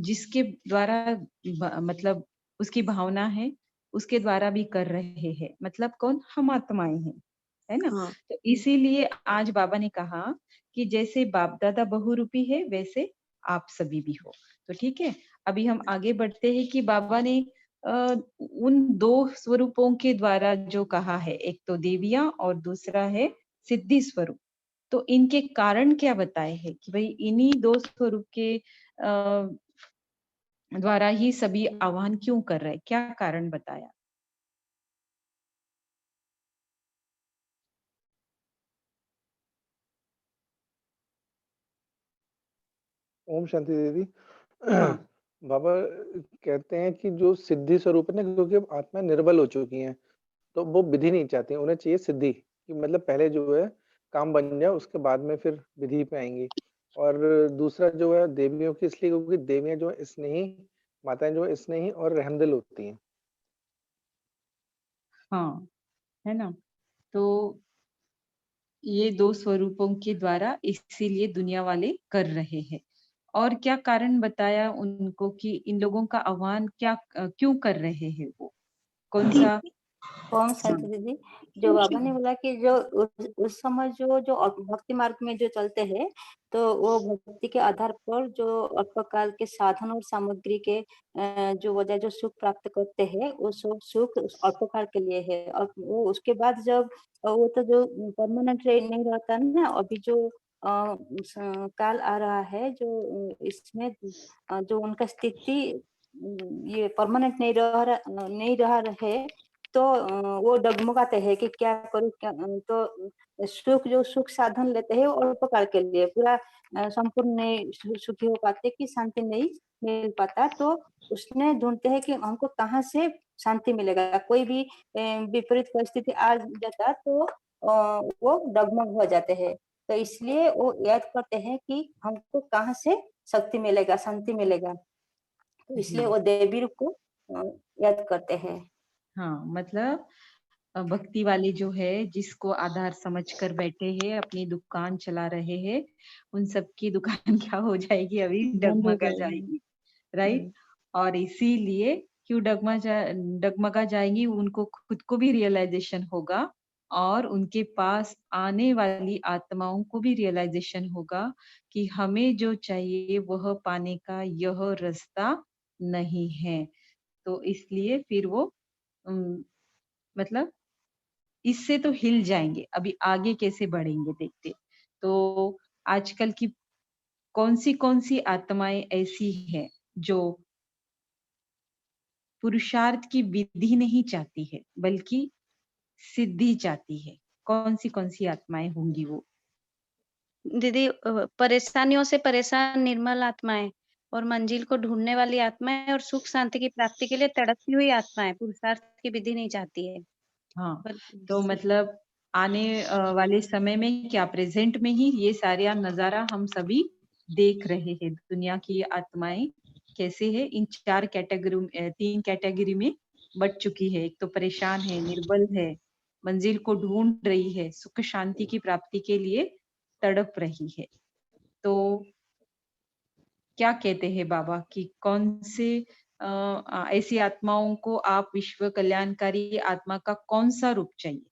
जिसके द्वारा मतलब उसकी भावना है, उसके द्वारा भी कर रहे हैं। मतलब कौन? हम आत्माएं हैं, है ना? हाँ। तो इसीलिए आज बाबा ने कहा कि जैसे बाप दादा बहुरूपी है वैसे आप सभी भी हो। तो ठीक है, अभी हम आगे बढ़ते हैं कि बाबा ने उन दो स्वरूपों के द्वारा जो कहा है, एक तो देवियां और दूसरा है सिद्धि स्वरूप। तो इनके कारण क्या बताए हैं कि भाई इन्हीं दो स्वरूप के द्वारा ही सभी आह्वान क्यों कर रहे हैं? क्या कारण बताया? ओम शांति दीदी। हाँ, बाबा कहते हैं कि जो सिद्धि स्वरूप है ना, क्योंकि अब आत्माएँ निर्बल हो चुकी हैं, तो वो विधि नहीं चाहती, उन्हें चाहिए सिद्धि, कि मतलब पहले जो है काम बन जाए, उसके बाद में फिर विधि पे आएँगी। और दूसरा जो है देवियों की, इसलिए क्योंकि देवियाँ जो है स्नेही, माताएँ जो है स्नेही और रहमदिल होती हैं। हाँ, है ना? तो ये दो स्वरूपों के द्वारा इसीलिए दुनिया वाले कर रहे हैं। और क्या कारण बताया उनको कि इन लोगों का आह्वान क्या क्यों कर रहे हैं वो? कौन सा? ओम हाँ, शांति दीदी। जो बाबा ने बोला कि जो उस समय जो भक्ति मार्ग में जो चलते हैं, तो वो भक्ति के आधार पर जो अल्पकाल के साधन और सामग्री के जो वजह जो सुख प्राप्त करते हैं, वो सुख उस अल्पकाल के लिए है, और वो उसके बाद जब वो तो जो परमानेंट नहीं रहता ना, अभी जो काल आ रहा है, जो इसमें जो उनका स्थिति ये परमानेंट नहीं रहा है, तो वो डगमगाते हैं कि क्या करूँ, क्या तो सुख साधन लेते हैं, और अल्पकाल के लिए पूरा संपूर्ण नहीं सुखी हो पाते, कि शांति नहीं मिल पाता। तो उसने ढूंढते हैं कि हमको कहाँ से शांति मिलेगा। कोई भी विपरीत परिस्थिति आ जाता, तो वो डगमग हो जाते हैं। तो इसलिए वो याद करते हैं कि हमको कहाँ से शक्ति मिलेगा, शांति मिलेगा। तो इसलिए जी। वो देवी रूप को अ, याद करते हैं। हाँ, मतलब भक्ति वाले जो है जिसको आधार समझ कर बैठे हैं, अपनी दुकान चला रहे हैं, उन सबकी दुकान क्या हो जाएगी? अभी बंद हो डगमगा जाएगी। जाएगी, राइट? और इसीलिए क्यों डगमगा जाएंगी, उनको खुद को भी रियलाइजेशन होगा और उनके पास आने वाली आत्माओं को भी रियलाइजेशन होगा कि हमें जो चाहिए वह पाने का यह रास्ता नहीं है। तो इसलिए फिर वो मतलब इससे तो हिल जाएंगे, अभी आगे कैसे बढ़ेंगे देखते। तो आजकल की कौन सी आत्माएं ऐसी हैं जो पुरुषार्थ की विधि नहीं चाहती है बल्कि सिद्धि चाहती है? कौन सी आत्माएं होंगी वो? दीदी परेशानियों से परेशान निर्मल आत्माएं और मंजिल को ढूंढने वाली आत्माएं और सुख शांति की प्राप्ति के लिए तड़पती हुई आत्माएं पुरुषार्थ की विधि नहीं चाहती है। हाँ, पर तो मतलब आने वाले समय में क्या प्रेजेंट में ही ये सारा नजारा हम सभी देख रहे हैं। दुनिया की आत्माएं कैसे है, इन तीन कैटेगरी में बट चुकी है। एक तो परेशान है, निर्बल है, मंजिल को ढूंढ रही है, सुख शांति की प्राप्ति के लिए तड़प रही है। तो क्या कहते हैं बाबा कि कौन से ऐसी आत्माओं को आप विश्व कल्याणकारी आत्मा का कौन सा रूप चाहिए?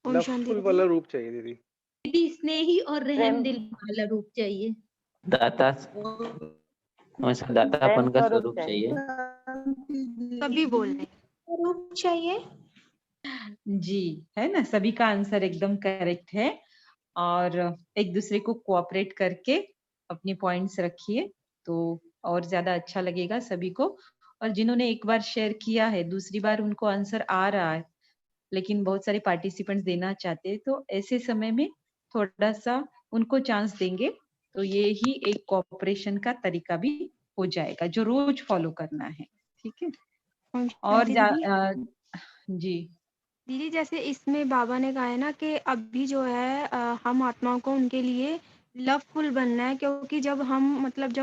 ओम शांति लवफुल वाला रूप चाहिए दीदी। दीदी स्नेही और रहम दिल वाला रूप चाहिए। दाता हमेशा दातापन का स्वरूप चाहिए। सभी बोल रहे हैं। रूप चाहिए। जी, है ना, सभी का आंसर एकदम करेक्ट है। और एक दूसरे को कोऑपरेट करके अपने पॉइंट्स रखिए तो और ज्यादा अच्छा लगेगा सभी को। और जिन्होंने एक बार शेयर किया है, दूसरी बार उनको आंसर आ रहा है, लेकिन बहुत सारे पार्टिसिपेंट्स देना चाहते हैं, तो ऐसे समय में थोड़ा सा उनको चांस देंगे तो ये ही एक कोऑपरेशन का तरीका भी हो जाएगा जो रोज फॉलो करना है। ठीक है। ओम और शांति जी दीदी जैसे इसमें बाबा ने कहा है ना कि अभी जो है हम आत्माओं को उनके लिए लवफुल बनना है, क्योंकि जब हम मतलब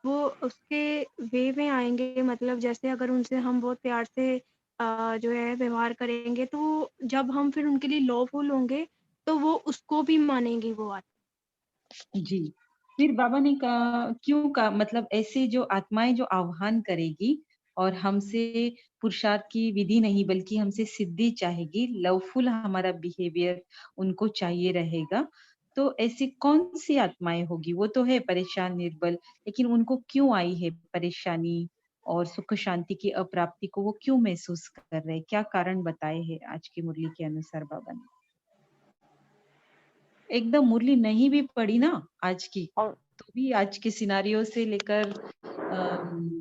वो उसके वे में आएंगे, मतलब जैसे अगर उनसे हम बहुत प्यार से जो है व्यवहार करेंगे, तो जब हम फिर उनके लिए लवफुल होंगे तो वो उसको भी मानेंगी वो आत्मा। जी, फिर बाबा ने कहा क्यों कहा, मतलब ऐसे जो आत्माएं जो आह्वान करेगी और हमसे पुरुषार्थ की विधि नहीं बल्कि हमसे सिद्धि चाहेगी, लवफुल हमारा बिहेवियर उनको चाहिए रहेगा, तो ऐसी कौन सी आत्माएं होगी? वो तो है परेशान निर्बल, लेकिन उनको क्यों आई है परेशानी और सुख शांति की अप्राप्ति को वो क्यों महसूस कर रहे हैं? क्या कारण बताए हैं आज की मुरली के अनुसार बाबा ने? एकदम मुरली नहीं भी पढ़ी ना आज की, तो भी आज के सिनारियो से लेकर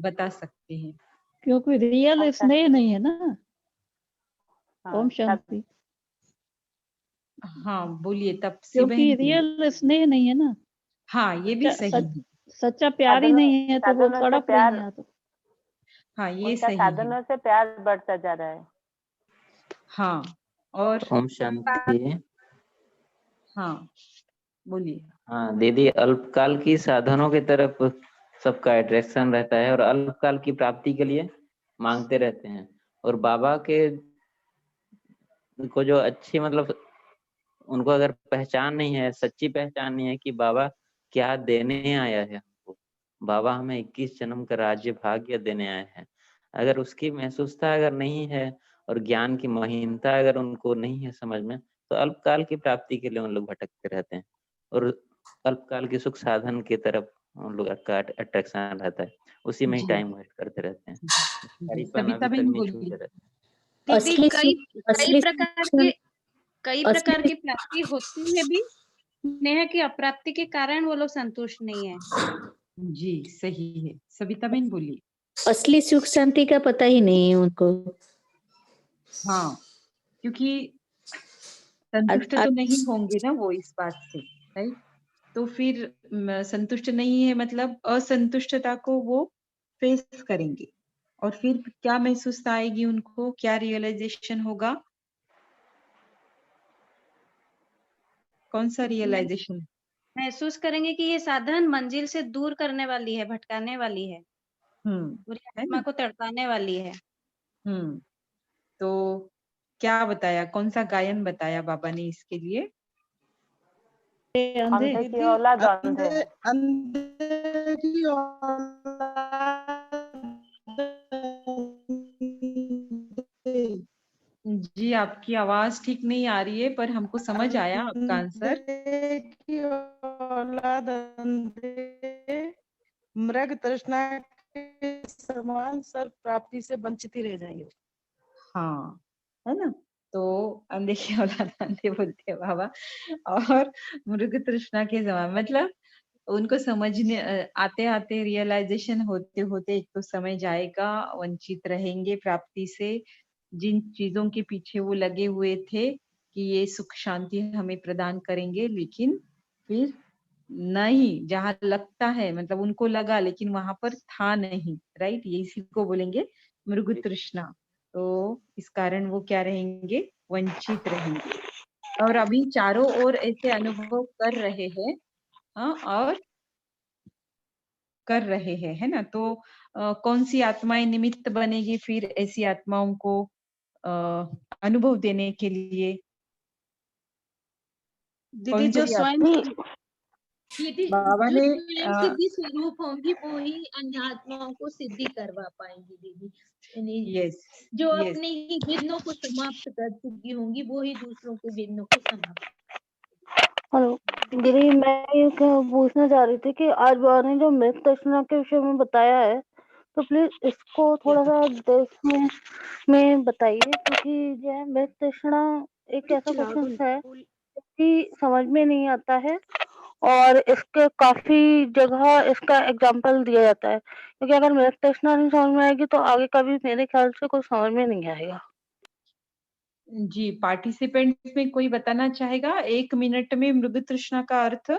बता सकते हैं। क्योंकि रियल स्नेह नहीं है ना। ओम शांति। हाँ बोलिए तब से क्योंकि बहन बोलिए। रियल स्नेह नहीं है ना। हाँ ये भी सही है। सच्चा प्यार ही नहीं है तो वो तड़प रही है तो। हाँ ये उनका सही है। साधनों से प्यार बढ़ता जा रहा है। हाँ और ओम शांति। हाँ बोलिए। हाँ दीदी, अल्पकाल की साधनों की तरफ सबका अट्रैक्शन रहता है और अल्पकाल की प्राप्ति के लिए मांगते रहते हैं। और बाबा के को जो अच्छी मतलब उनको अगर पहचान नहीं है, सच्ची पहचान नहीं है कि बाबा क्या देने आया है हमको, बाबा हमें 21 जन्म का राज्य भाग्य देने आए हैं, अगर उसकी महसूसता अगर नहीं है और ज्ञान की महीनता अगर उनको नहीं है समझ में, तो अल्पकाल की प्राप्ति के लिए उन लोग भटकते रहते हैं और अल्पकाल के सुख साधन की तरफ उन लोग का अट्रैक्शन रहता है, उसी में ही जी टाइम वेस्ट करते रहते हैं, जी हरीपना सविता भी बहन करनी बोलिए। छूटते रहते हैं। दीदी असली कई असली कई प्रकार की प्राप्ति होती है भी, स्नेह की अप्राप्ति के कारण वो लोग संतुष्ट नहीं है। जी सही है, सविता बहन बोलिए। असली सुख शांति का पता ही नहीं है उनको। हाँ क्योंकि संतुष्ट तो नहीं होंगे ना वो इस बात से, राइट? तो फिर संतुष्ट नहीं है मतलब असंतुष्टता को वो फेस करेंगे और फिर क्या महसूसता आएगी उनको, क्या रियलाइजेशन होगा? कौन सा रियलाइजेशन? महसूस करेंगे कि ये साधन मंजिल से दूर करने वाली है, भटकाने वाली है, पूरी है आत्मा ना? को तड़पाने वाली है। तो क्या बताया, कौन सा गायन बताया बाबा ने इसके लिए? अंधे की औलाद अंधे। अंधेरी जी आपकी आवाज ठीक नहीं आ रही है पर हमको समझ आया आपका आंसर। की औलाद अंधे मृग तृष्णा के समान सर्व प्राप्ति से वंचित ही रह जाएंगे। हाँ, है ना? तो अंधे की औलाद अंधे बोलते हैं बाबा। और मृग तृष्णा के समान मतलब उनको समझने आते-आते रियलाइज़ेशन होते-होते एक तो समय जाएगा, वंचित रहेंगे प्राप्ति से। जिन चीज़ों के पीछे वो लगे हुए थे कि ये सुख शांति हमें प्रदान करेंगे, लेकिन फिर नहीं, जहाँ लगता है मतलब उनको लगा लेकिन वहाँ पर था नहीं, राइट? ये इसी को बोलेंगे मृग तृष्णा। तो इस कारण वो क्या रहेंगे? वंचित रहेंगे। और अभी चारों ओर ऐसे अनुभव कर रहे हैं, हाँ, और कर रहे हैं, है ना? तो कौन-सी आत्माएँ निमित्त बनेगी फिर ऐसी आत्माओं को अ, अनुभव देने के लिए? दीदी जो कौन-सी स्वयं यदि बाबा जो ने स्वयं सिद्धि स्वरूप होंगी वो ही अन्य आत्माओं को सिद्धि करवा पाएंगी दीदी। यानी यस, जो यस। अपने ही विघ्नों को समाप्त कर चुकी होंगी वो ही दूसरों के विघ्नों को समाप्त। हेलो दीदी, मैं ये पूछना चाह रही थी कि आज बाबा ने जो मृत तृष्णा के विषय में बताया है, तो प्लीज इसको थोड़ा सा देश में बताइए, क्योंकि जो है मृत तृष्णा एक ऐसा क्वेश्चन है कि समझ में नहीं आता है, और इसके काफी जगह इसका एग्जाम्पल दिया जाता है, क्योंकि अगर मृत तृष्णा नहीं समझ में आएगी तो आगे कभी मेरे ख्याल से कुछ समझ में नहीं आएगा। जी, पार्टिसिपेंट्स में कोई बताना चाहेगा 1 मिनट में मृग तृष्णा का अर्थ?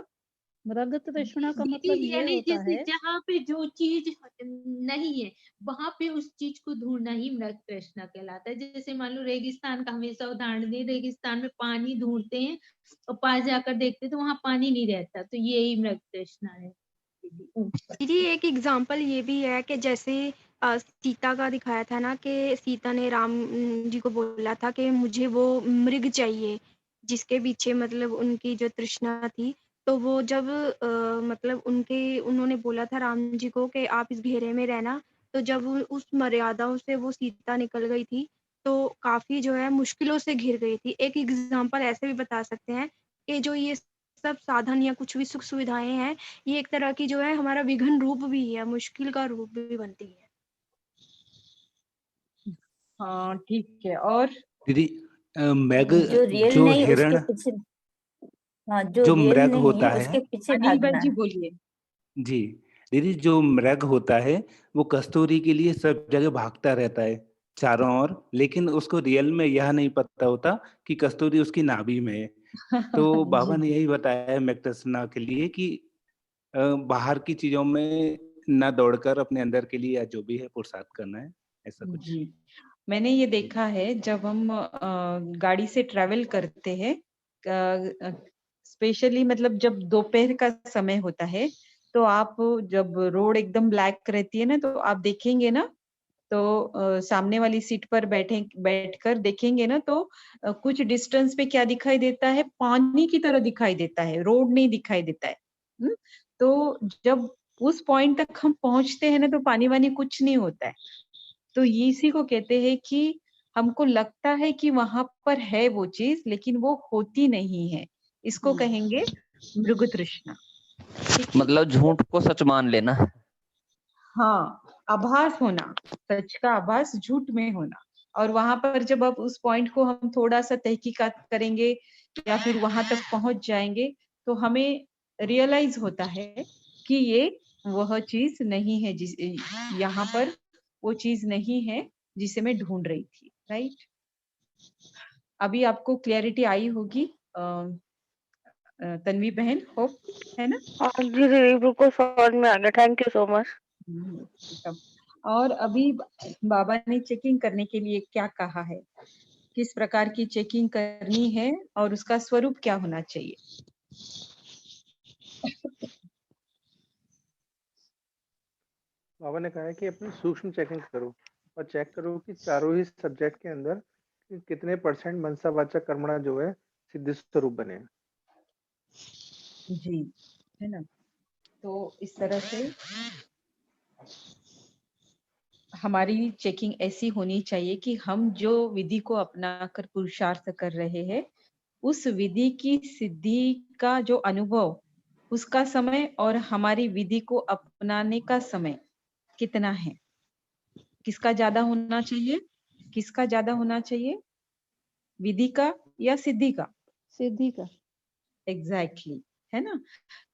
मृग तृष्णा का मतलब दीदी ये यानी होता जैसे है, जहाँ पे जो चीज नहीं है वहां पे उस चीज को ढूंढना ही मृग तृष्णा कहलाता है। जैसे मान लो रेगिस्तान का हमेशा उदाहरण दें, रेगिस्तान में पानी ढूंढते हैं और पास जाकर देखते हैं तो वहां पानी नहीं रहता, तो यही मृग तृष्णा है। दीदी एक एग्जाम्पल ये भी है कि जैसे सीता का दिखाया था ना कि सीता ने राम जी को बोला था कि मुझे वो मृग चाहिए, जिसके पीछे मतलब उनकी जो तृष्णा थी। तो वो जब मतलब उन्होंने बोला था राम जी को कि आप इस घेरे में रहना, तो जब उस मर्यादाओं से वो सीता निकल गई थी, तो काफ़ी जो है मुश्किलों से घिर गई थी। एक एग्जाम्पल ऐसे भी बता सकते हैं कि जो ये सब साधन या कुछ भी सुख सुविधाएँ हैं, ये एक तरह की जो है हमारा विघ्न रूप भी है, मुश्किल का रूप भी बनती है। हाँ, ठीक है। और दीदी मैग जो रियल जो नहीं उसके हिरण पीछे, हाँ जो जो रियल मृग नहीं होता उसके है, पीछे अनिल भाई भागना जी है। बोलिए। जी दीदी, जो मृग होता है वो कस्तूरी के लिए सब जगह भागता रहता है चारों ओर, लेकिन उसको रियल में यह नहीं पता होता कि कस्तूरी उसकी नाभि में है। तो बाबा जी, ने यही बताया है मैग्नेटिज्म के लिए कि बाहर की चीजों में ना दौड़कर अपने अंदर के लिए या जो भी है पुरुषार्थ करना है, ऐसा कुछ। जी। मैंने ये देखा है जब हम गाड़ी से ट्रैवल करते हैं, स्पेशली मतलब जब दोपहर का समय होता है, तो आप जब रोड एकदम ब्लैक रहती है ना, तो आप देखेंगे ना, तो सामने वाली सीट पर बैठकर देखेंगे ना, तो कुछ डिस्टेंस पे क्या दिखाई देता है? पानी की तरह दिखाई देता है, रोड नहीं दिखाई देता है। हुँ? तो जब उस पॉइंट तक हम पहुँचते हैं ना, तो पानी-वानी कुछ नहीं होता है। तो ये इसी को कहते हैं कि हमको लगता है कि वहाँ पर है वो चीज़, लेकिन वो होती नहीं है। इसको कहेंगे मृग तृष्णा। ठीक है? मतलब झूठ को सच मान लेना। हाँ, आभास होना, सच का आभास झूठ में होना। और वहाँ पर जब अब उस पॉइंट को हम थोड़ा-सा तहकीकात करेंगे या फिर वहाँ तक पहुँच जाएँगे, तो हमें रियलाइज़ होता है कि ये वह चीज़ नहीं है यहाँ पर वो चीज़ नहीं है जिसे मैं ढूँढ रही थी, राइट? अभी आपको क्लैरिटी आई होगी तन्वी बहन, होप, है ना? हाँ जी दीदी, बिल्कुल समझ में आ गया, thank you so much. Welcome. और अभी बाबा ने चेकिंग करने के लिए क्या कहा है? किस प्रकार की चेकिंग करनी है और उसका स्वरूप क्या होना चाहिए? बाबा ने कहा है कि अपनी सूक्ष्म चेकिंग करो और चेक करो कि चारों ही सब्जेक्ट के अंदर कि कितने परसेंट मनसा वाचा कर्मणा जो है सिद्धि स्वरूप बने हैं। जी, है ना? तो इस तरह से हमारी चेकिंग ऐसी होनी चाहिए कि हम जो विधि को अपनाकर पुरुषार्थ कर रहे हैं, उस विधि की सिद्धि का जो अनुभव, उसका समय और हमारी विधि को अपनाने का समय कितना है? किसका ज़्यादा होना चाहिए? किसका ज्यादा होना चाहिए, विधि का या सिद्धि का? सिद्धि का। एग्जैक्टली, है ना?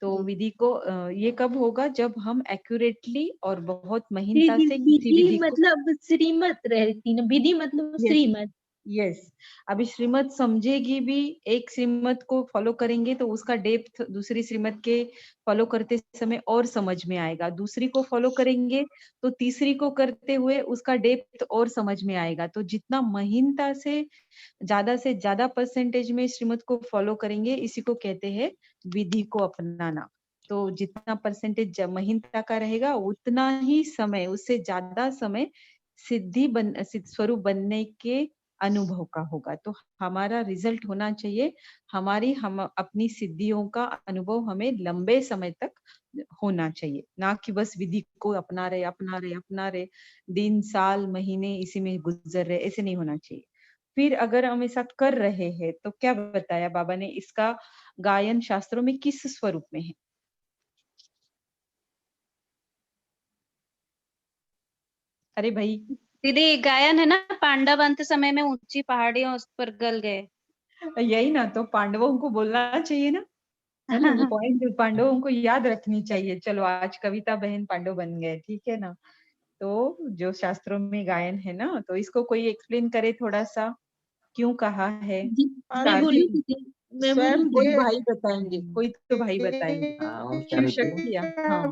तो जी। विधि को ये कब होगा, जब हम एक्यूरेटली और बहुत महीनता दीदी से किसी विधि विधि को मतलब श्रीमत रहती ना, विधि मतलब यस श्रीमत। यस अभी श्रीमत समझेगी भी, एक श्रीमत को फॉलो करेंगे तो उसका डेप्थ दूसरी श्रीमत के फॉलो करते समय और समझ में आएगा, दूसरी को फॉलो करेंगे तो तीसरी को करते हुए उसका डेप्थ और समझ में आएगा। तो जितना महीनता से ज्यादा परसेंटेज में श्रीमत को फॉलो करेंगे, इसी को कहते हैं विधि को अपनाना। तो जितना परसेंटेज महीनता का रहेगा उतना ही समय, उससे ज्यादा समय सिद्ध स्वरूप बनने के अनुभव का होगा। तो हमारा रिजल्ट होना चाहिए, हम अपनी सिद्धियों का अनुभव हमें लंबे समय तक होना चाहिए, ना कि बस विधि को अपना रहे दिन साल महीने इसी में गुजर रहे, ऐसे नहीं होना चाहिए। फिर अगर हम ऐसा कर रहे हैं तो क्या बताया बाबा ने, इसका गायन शास्त्रों में किस स्वरूप में है? अरे भाई, दीदी गायन है ना, पांडव अंत समय में ऊंची पहाड़ियों उस पर गल गए। यही ना, तो पांडवों को बोलना चाहिए ना, है ना? ये पॉइंट पांडवों को याद रखनी चाहिए। चलो आज कविता बहन पांडव बन गए, ठीक है ना? तो जो शास्त्रों में गायन है ना, तो इसको कोई एक्सप्लेन करे थोड़ा सा, क्यों कहा है? जी, मैं कार्तिक, बोलूं दीदी, मैं बोलूं स्वयं कोई दीदी। भाई बताएंगे, कोई तो भाई बताएंगे। ओम शिव शांति। शक्तियाँ, हाँ।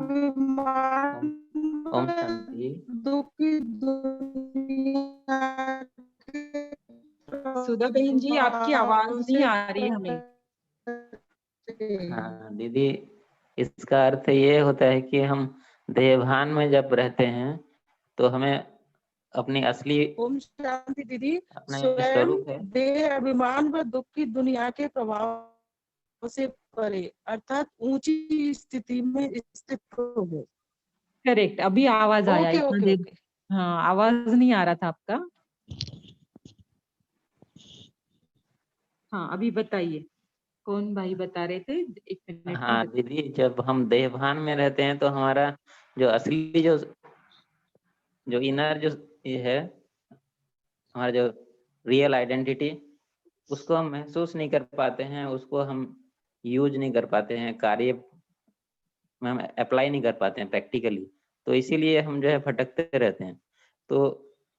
ओम शांति। दुखी दुनिया सुधा बहन जी, आपकी आवाज नहीं आ रही हमें। हाँ दीदी, इसका अर्थ ये होता है कि हम देवभान में जब रहते हैं तो हमें अपनी असली ओम शांति दीदी। अपना जो स्वयं स्वरूप है, देह अभिमान व दुख की दुनिया के प्रभाव से परे अर्थात ऊंची स्थिति में स्थित हो गए। करेक्ट, अभी आवाज आया, ओके इतना ओके देर ओके। हाँ आवाज नहीं आ रहा था आपका। हाँ अभी बताइए, कौन भाई बता रहे थे? एक मिनट में हाँ दीदी, जब हम देवभान में रहते हैं तो हमारा जो असली जो इनर जो ये है, हमारा जो रियल आइडेंटिटी, उसको हम महसूस नहीं कर पाते हैं, उसको हम यूज नहीं कर पाते हैं, कार्य में हम अप्लाई नहीं कर पाते हैं प्रैक्टिकली। तो इसीलिए हम जो है भटकते रहते हैं। तो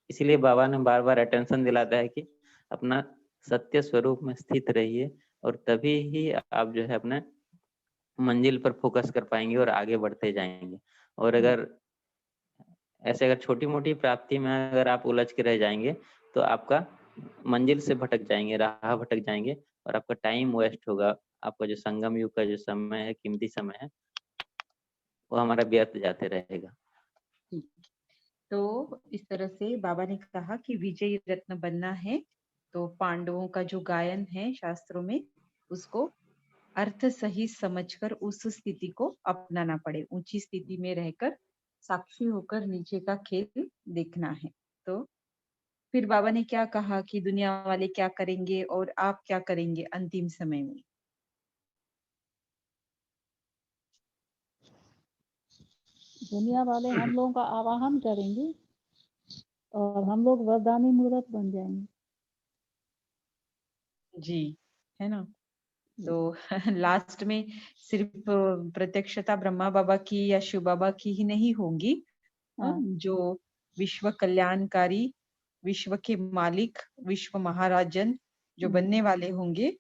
इसीलिए बाबा ने बार बार अटेंशन दिलाता है कि अपना सत्य स्वरूप में स्थित रहिए, और तभी ही आप जो है अपने मंजिल पर फोकस कर पाएंगे और आगे बढ़ते जाएंगे। और अगर ऐसे अगर छोटी मोटी प्राप्ति में अगर आप उलझ के रह जाएंगे तो आपका मंजिल से भटक जाएंगे, राह भटक जाएंगे, और आपका टाइम वेस्ट होगा। आपका जो संगम युग का जो समय है, कीमती समय है, वो हमारा व्यर्थ जाते रहेगा। ठीक। तो इस तरह से बाबा ने कहा कि विजयी रत्न बनना है तो पांडवों का जो गायन है शास्त्रों में, उसको अर्थ सही समझकर उस स्थिति को अपनाना पड़े, ऊंची स्थिति में रहकर साक्षी होकर नीचे का खेल देखना है। तो फिर बाबा ने क्या कहा कि दुनिया वाले क्या करेंगे और आप क्या करेंगे अंतिम समय में? दुनिया वाले हम लोगों का आवाहन करेंगे और हम लोग वरदानी मूर्त बन जाएंगे। जी, है ना? तो लास्ट में सिर्फ प्रत्यक्षता ब्रह्मा बाबा की या शिव बाबा की ही नहीं होगी, हाँ। जो विश्व कल्याणकारी, विश्व के मालिक, विश्व महाराजन जो बनने वाले होंगे,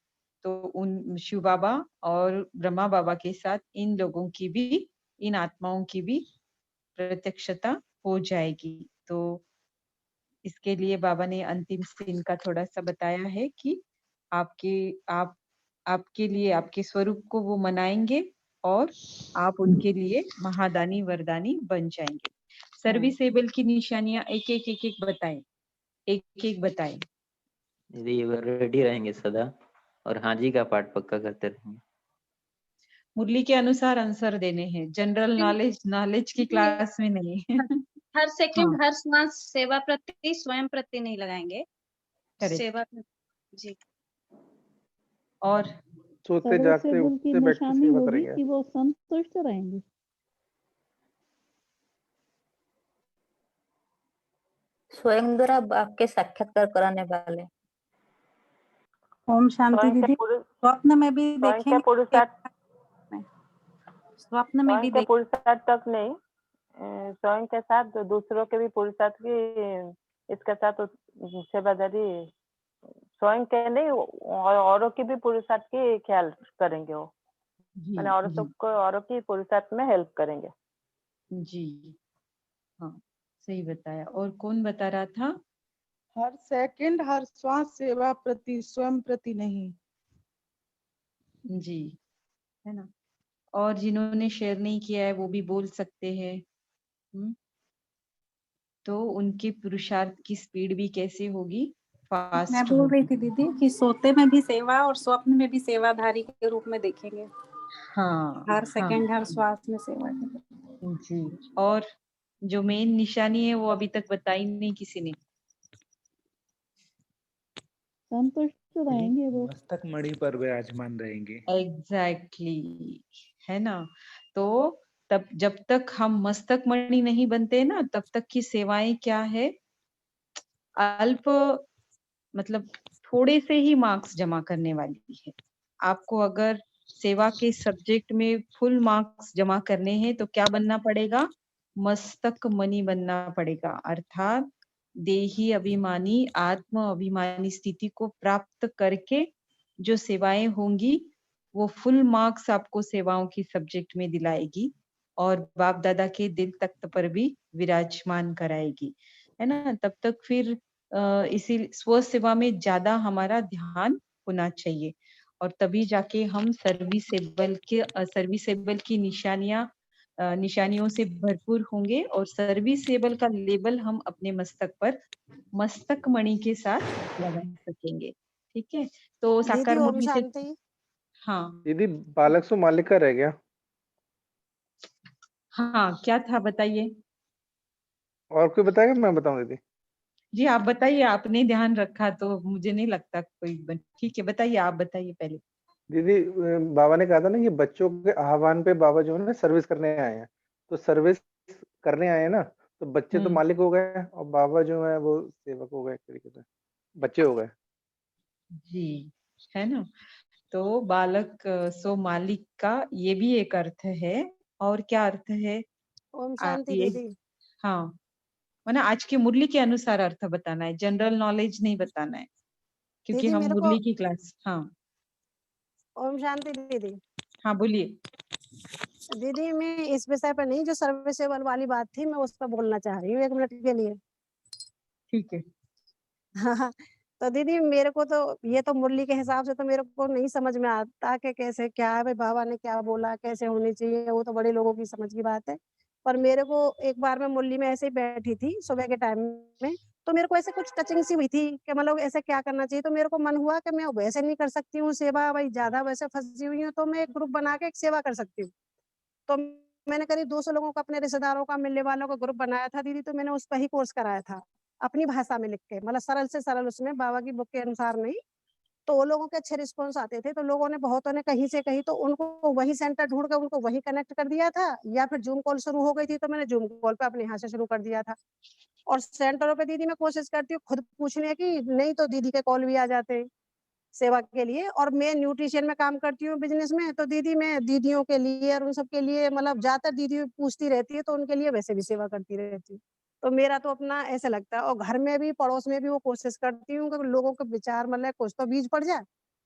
तो उन शिव बाबा और ब्रह्मा बाबा के साथ इन लोगों की भी, इन आत्माओं की भी प्रत्यक्षता हो जाएगी। तो इसके लिए बाबा ने अंतिम सीन का थोड़ा सा बताया है कि आपके आप आपके लिए आपके स्वरूप को वो मनाएंगे और आप उनके लिए महादानी वरदानी बन जाएंगे। सर्विसेबल की निशानियां एक एक बताएं, एक एक बताएं। दीदी रेडी रहेंगे सदा, और हाँ जी का पाठ पक्का करते रहेंगे। मुरली के अनुसार आंसर देने हैं, जनरल नॉलेज की क्लास में नहीं। हर हाँ सेकंड हर सांस सेवा प्रति, स्वयं प्रति नहीं लगाएंगे, करेक्ट। सेवा प्रति। जी। और सोते जागते सर्विसेबल की उठते बैठते निशानी सेवा होगी करेंगे। कि वो संतुष्ट रहेंगे। स्वयं द्वारा आपके साक्षात्कार कराने वाले। ओम शांति स्वयं के दीदी। स्वप्न में भी स्वयं के देखेंगे, पुरुषार्थ स्वप्न में भी स्वयं के देख पुरुषार्थ तक नहीं, स्वयं के साथ दूसरों के भी पुरुषार्थ की इसके साथ सेवादारी, स्वयं के नहीं और औरों की भी पुरुषार्थ की ख्याल करेंगे वो, मैंने औरों जी सबको औरों की पुरुषार्थ में हेल्प करेंगे। जी हाँ, सही बताया। और कौन बता रहा था? हर सेकंड हर श्वास सेवा प्रति, स्वयं प्रति नहीं। जी, है ना। और जिन्होंने शेयर नहीं किया है वो भी बोल सकते हैं। तो उनके पुरुषार्थ की स्पीड भी कैसे होगी? मैं फास्ट बोल रही होगी। थी दीदी कि सोते में भी सेवा और स्वप्न में भी सेवाधारी के रूप में देखेंगे। हाँ हर हाँ सेकंड हर श्वास में सेवा करेंगे। जी। और जो मेन निशानी है वो अभी तक बताई नहीं किसी ने। संतुष्ट रहेंगे वो। मस्तक मणि पर विराजमान रहेंगे। एग्जैक्टली, है ना। तो तब जब तक हम मस्तक मणि नहीं बनते ना, तब तक की सेवाएं क्या है? अल्प, मतलब थोड़े से ही मार्क्स जमा करने वाली है। आपको अगर सेवा के सब्जेक्ट में फुल मार्क्स जमा करने हैं तो क्या बनना पड़ेगा? मस्तक मणि बनना पड़ेगा, अर्थात देही अभिमानी, आत्म अभिमानी स्थिति को प्राप्त करके जो सेवाएं होंगी वो फुल मार्क्स आपको सेवाओं की सब्जेक्ट में दिलाएगी और बाप दादा के दिल तख्त पर भी विराजमान कराएगी, है ना। तब तक फिर इसी स्व सेवा में ज्यादा हमारा ध्यान होना चाहिए और तभी जाके हम सर्विसेबल की निशानियों से भरपूर होंगे और सर्विसेबल का लेबल हम अपने मस्तक पर मस्तक मणि के साथ लगा सकेंगे। ठीक है, तो दीदी साकार ओम मुरली से शांति। हाँ दीदी बालक सो मालिक का रह गया। हाँ, क्या था बताइए। और कोई बताएगा? मैं बताऊं दीदी? जी आप बताइए, आपने ध्यान रखा तो मुझे नहीं लगता कोई ठीक है, बताइए, आप बताइए पहले। दीदी बाबा ने कहा था ना कि बच्चों के आह्वान पे बाबा जो है ना सर्विस करने आए हैं, तो सर्विस करने आए हैं ना, तो बच्चे तो मालिक हो गए और बाबा जो है वो सेवक हो गए, एक तरीके से बच्चे हो गए। जी, है ना। तो बालक सो मालिक का ये भी एक अर्थ है। और क्या अर्थ है? ओम शांति ये दीदी। हाँ, वरना आज की मुरली के अनुसार अर्थ बताना है, जनरल नॉलेज नहीं बताना है, क्योंकि दीदी हम मेरे को मुरली की क्लास। हाँ ओम शांति दीदी। हाँ बोलिए। दीदी मैं इस विषय पर नहीं, जो सर्विसेबल वाली बात थी मैं उस पर बोलना चाह रही हूँ 1 मिनट के लिए। ठीक है। हाँ, तो दीदी मेरे को तो ये तो मुरली के हिसाब से तो मेरे को नहीं समझ में आता कि कैसे क्या है भाई, बाबा ने क्या बोला, कैसे होनी चाहिए, वो तो बड़े लोगों की समझ की बात है। पर मेरे को एक बार मैं मुरली में ऐसे ही बैठी थी सुबह के टाइम में, तो मेरे को ऐसे कुछ टचिंग सी हुई थी कि मतलब ऐसे क्या करना चाहिए, तो मेरे को मन हुआ कि मैं वैसे नहीं कर सकती हूँ सेवा, भाई ज्यादा वैसे फंसी हुई हूँ, तो मैं एक ग्रुप बना के एक सेवा कर सकती हूँ। तो मैंने करीब 200 लोगों का, अपने रिश्तेदारों का, मिलने वालों का ग्रुप बनाया था दीदी, तो मैंने उस पर ही कोर्स कराया था अपनी भाषा में लिख के, मतलब सरल से सरल, उसमें बाबा की बुक के अनुसार नहीं। तो वो लोगों के अच्छे रिस्पॉन्स आते थे, तो लोगों ने, बहुतों ने कहीं से कहीं, तो उनको वही सेंटर ढूंढ कर उनको वही कनेक्ट कर दिया था, या फिर जूम कॉल शुरू हो गई थी तो मैंने जूम कॉल पे अपने यहाँ से शुरू कर दिया था। और सेंटरों पे दीदी मैं कोशिश करती हूँ खुद पूछने की, नहीं तो दीदी के कॉल भी आ जाते हैं सेवा के लिए। और मैं न्यूट्रिशन में काम करती हूँ बिजनेस में, तो दीदी मैं दीदियों के लिए और उन सब के लिए, मतलब ज्यादातर दीदी पूछती रहती है, तो उनके लिए वैसे भी सेवा करती रहती हूँ। तो मेरा तो अपना ऐसा लगता है, और घर में भी पड़ोस में भी वो कोशिश करती हूँ कि लोगों के विचार, मतलब कुछ तो बीज पड़ जाए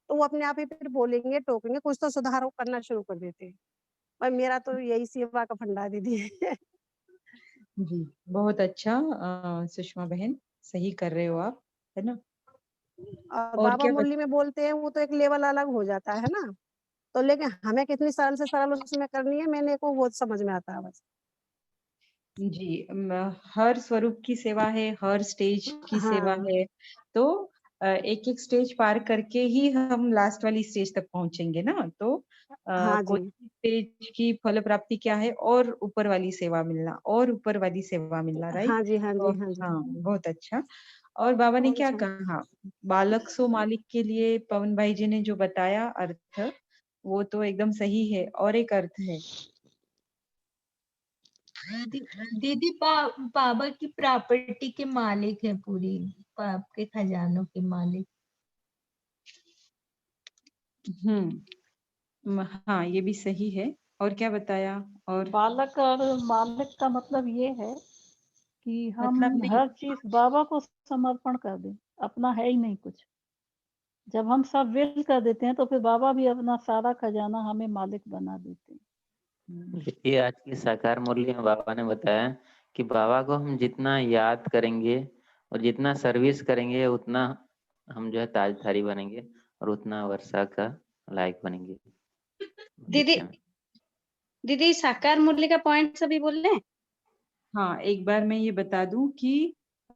तो वो अपने आप ही फिर बोलेंगे, टोकेंगे, कुछ तो सुधार करना शुरू कर देते हैं। और मेरा तो यही सेवा का फंडा है दीदी। जी, बहुत अच्छा सुषमा बहन, सही कर रहे हो आप, है ना। और और बाबा क्या मुरली में बोलते हैं वो तो एक लेवल अलग हो जाता है ना, तो लेकिन हमें कितनी सरल से सरल उसमें करनी है, मैंने को वो समझ में आता है बस। जी, हर स्वरूप की सेवा है, हर स्टेज की सेवा हाँ है, तो एक एक स्टेज पार करके ही हम लास्ट वाली स्टेज तक पहुंचेंगे ना। तो हाँ कोई जी। स्टेज की फल प्राप्ति क्या है? और ऊपर वाली सेवा मिलना, और ऊपर वाली सेवा मिलना, राइट। हाँ जी, हाँ तो जी, हाँ जी। हाँ, बहुत अच्छा। और बाबा ने ओम क्या शांति। कहा? बालक सो मालिक के लिए पवन भाई जी ने जो बताया अर्थ, वो तो एकदम सही है। और एक अर्थ है, दीदी बाबा की प्रॉपर्टी के मालिक है, पूरी पाप के खजानों के मालिक। हाँ, ये भी सही है। और क्या बताया? और बालक और मालिक का मतलब ये है कि हम मतलब नहीं, हर चीज बाबा को समर्पण कर दें, अपना है ही नहीं कुछ। जब हम सब विल कर देते हैं तो फिर बाबा भी अपना सारा खजाना हमें मालिक बना देते हैं। देखिए आज की साकार मुरली में बाबा ने बताया कि बाबा को हम जितना याद करेंगे और जितना सर्विस करेंगे उतना हम जो है ताजधारी बनेंगे और उतना वर्षा का लायक बनेंगे दीदी भविष्य में। दीदी साकार मुरली का पॉइंट सभी बोल रहे हैं? हाँ, एक बार मैं ये बता दूं कि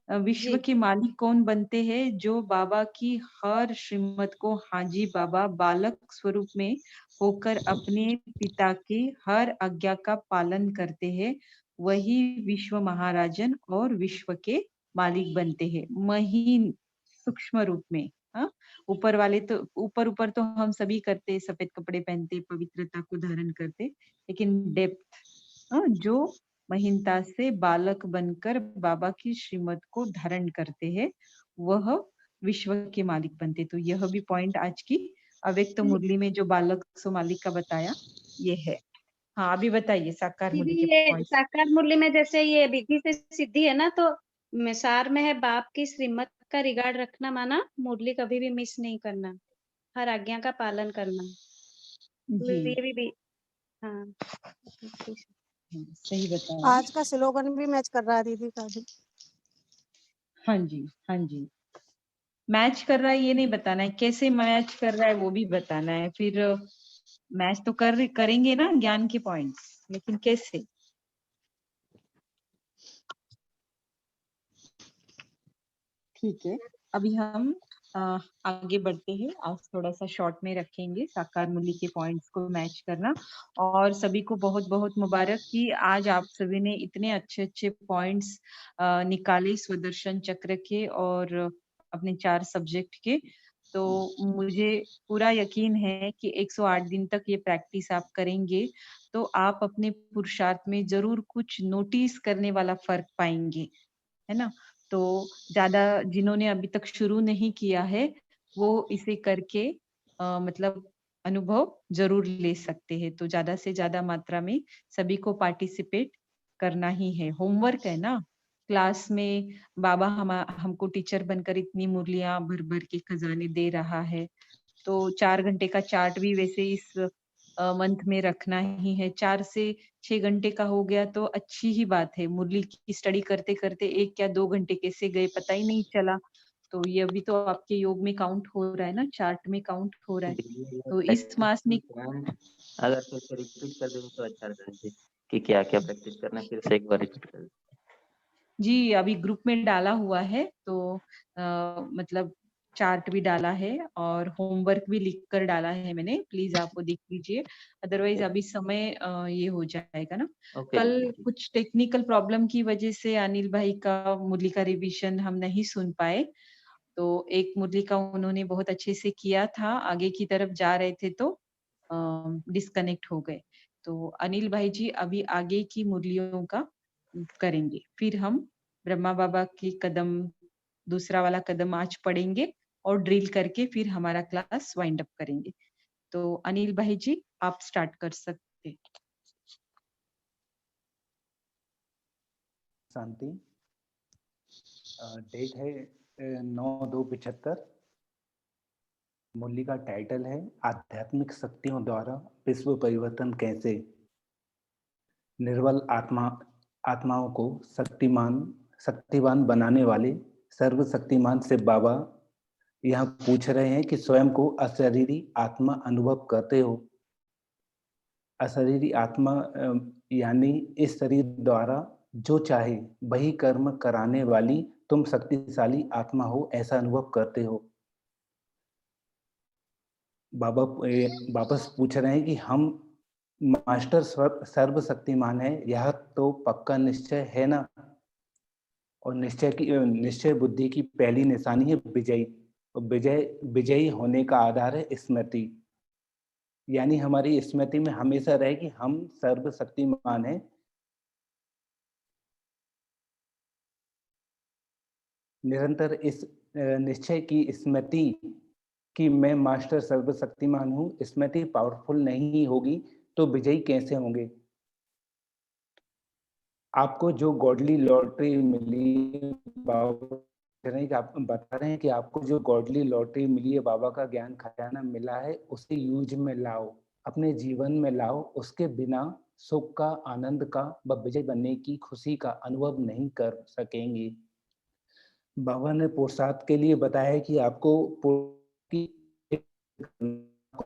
विश्व जी के मालिक कौन बनते हैं? जो बाबा की हर श्रीमत को हाजी बाबा बालक स्वरूप में होकर अपने पिता की हर आज्ञा का पालन करते हैं, वही विश्व महाराजन और विश्व के मालिक बनते हैं। महीन सूक्ष्म रूप में, हाँ, ऊपर वाले तो ऊपर तो हम सभी करते, सफेद कपड़े पहनते, पवित्रता को धारण करते, लेकिन डेप्थ, जो महीनता से बालक बनकर बाबा की श्रीमत को धारण करते हैं, वह विश्व के मालिक बनते। तो यह भी पॉइंट आज की अव्यक्त मुरली में जो बालक सो मालिक का बताया, ये है। हाँ, अभी बताइए साकार दीदी, मुरली के ये पॉइंट। साकार मुरली में जैसे ये विधि से सिद्धि है ना, तो सार में है बाप की श्रीमत का रिगार्ड रखना, माना मुरली कभी भी मिस नहीं करना, हर आज्ञा का पालन करना। तो जी, ये भी हाँ सही बताया। आज का स्लोगन भी मैच कर रहा है दीदी का भी। हाँ जी, हाँ जी। मैच कर रहा है ये नहीं बताना है, कैसे मैच कर रहा है वो भी बताना है। फिर मैच तो करेंगे ना ज्ञान के पॉइंट्स, लेकिन कैसे? ठीक है, अभी हम आगे बढ़ते हैं। आज थोड़ा सा शॉर्ट में रखेंगे साकार मुरली के पॉइंट्स को मैच करना। और सभी को बहुत बहुत मुबारक कि आज आप सभी ने इतने अच्छे अच्छे पॉइंट्स निकाले स्वदर्शन चक्र के और अपने 4 सब्जेक्ट के। तो मुझे पूरा यकीन है कि 108 दिन तक ये प्रैक्टिस आप करेंगे तो आप अपने पुरुषार्थ में जरूर कुछ नोटिस करने वाला फर्क पाएंगे, है ना? तो ज्यादा जिन्होंने अभी तक शुरू नहीं किया है वो इसे करके मतलब अनुभव जरूर ले सकते हैं। तो ज्यादा से ज्यादा मात्रा में सभी को पार्टिसिपेट करना ही है। होमवर्क है ना, क्लास में बाबा हमको टीचर बनकर इतनी मुरलियां भर भर के खजाने दे रहा है, तो 4 घंटे का चार्ट भी वैसे इस मंथ में रखना ही है। 4 से 6 घंटे का हो गया तो अच्छी ही बात है। मुरली की स्टडी करते करते 1 या 2 घंटे कैसे गए पता ही नहीं चला। तो ये अभी तो आपके योग में काउंट हो रहा है ना, चार्ट में काउंट हो रहा है। तो इस मास में अगर फिर से रिपीट कर देंगे तो अच्छा रहेगा कि क्या क्या प्रैक्टिस करना है, फिर से एक बार रिपीट कर दें। जी, अभी ग्रुप में डाला हुआ है, तो मतलब चार्ट भी डाला है और होमवर्क भी लिखकर डाला है मैंने। प्लीज आप वो देख लीजिए, अदरवाइज अभी समय ये हो जाएगा ना। ओके कल कुछ टेक्निकल प्रॉब्लम की वजह से अनिल भाई का मुरली का रिवीजन हम नहीं सुन पाए। तो एक मुरली का उन्होंने बहुत अच्छे से किया था, आगे की तरफ जा रहे थे तो डिस्कनेक्ट हो गए। तो अनिल भाई जी अभी आगे की मुरलियों का करेंगे, फिर हम ब्रह्मा बाबा की कदम दूसरा वाला कदम आज पढ़ेंगे और ड्रिल करके फिर हमारा क्लास वाइंड अप करेंगे। तो अनिल भाई जी आप स्टार्ट कर सकते। शांति। डेट है 9/2/75। मुरली का टाइटल है आध्यात्मिक शक्तियों द्वारा विश्व परिवर्तन कैसे। निर्बल आत्माओं को शक्तिवान बनाने वाले सर्वशक्तिमान से बाबा यहाँ पूछ रहे हैं कि स्वयं को अशरीरी आत्मा अनुभव करते हो। अशरीरी आत्मा यानी इस शरीर द्वारा जो चाहे वही कर्म कराने वाली तुम शक्तिशाली आत्मा हो, ऐसा अनुभव करते हो। बाबा वापस पूछ रहे हैं कि हम मास्टर सर्वशक्तिमान है, यह तो पक्का निश्चय है ना। और निश्चय बुद्धि की पहली निशानी है विजयी। और विजयी होने का आधार है स्मृति, यानी हमारी स्मृति में हमेशा रहे कि हम सर्वशक्तिमान हैं। निरंतर इस निश्चय की स्मृति कि मैं मास्टर सर्वशक्तिमान हूँ, स्मृति पावरफुल नहीं होगी तो विजयी कैसे होंगे? आपको जो गॉडली लॉटरी मिली, बाबा आप बता रहे हैं कि आपको जो गॉडली लॉटरी मिली है, बाबा का ज्ञान खजाना मिला है, उसे यूज में लाओ, अपने जीवन में लाओ। उसके बिना सुख का, आनंद का व विजय बनने की खुशी का अनुभव नहीं कर सकेंगे। बाबा ने पुरुषार्थ के लिए बताया कि आपको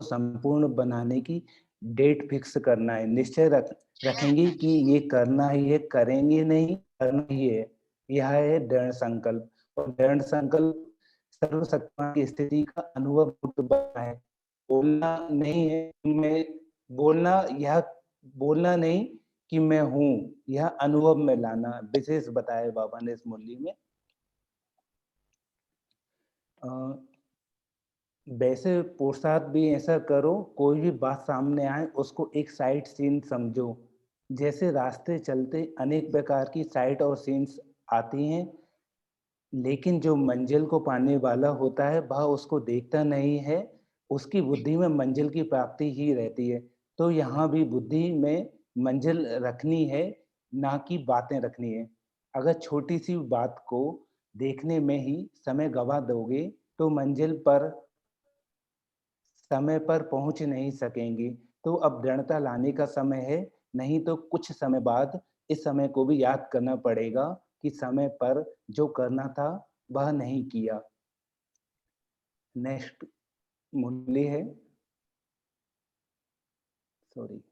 संपूर्ण बनाने की डेट फिक्स करना है, निश्चय रखेंगे कि ये करना ही है, करेंगे नहीं, करना ही है। यह है दृढ़ संकल्प, और दृढ़ संकल्प सर्वशक्तिमान की स्थिति का अनुभव बनना है। बोलना नहीं है मैं बोलना, यह बोलना नहीं कि मैं हूँ, यह अनुभव में लाना विशेष बताया बाबा ने इस मुरली में। वैसे पुरुषार्थ भी ऐसा करो, कोई भी बात सामने आए उसको एक साइड सीन समझो। जैसे रास्ते चलते अनेक प्रकार की साइट और सीन्स आती हैं, लेकिन जो मंजिल को पाने वाला होता है वह उसको देखता नहीं है, उसकी बुद्धि में मंजिल की प्राप्ति ही रहती है। तो यहाँ भी बुद्धि में मंजिल रखनी है, ना कि बातें रखनी है। अगर छोटी सी बात को देखने में ही समय गवा दोगे तो मंजिल पर समय पर पहुंच नहीं सकेंगी। तो अब दृढ़ता लाने का समय है, नहीं तो कुछ समय बाद इस समय को भी याद करना पड़ेगा कि समय पर जो करना था वह नहीं किया। नेक्स्ट मुरली है, सॉरी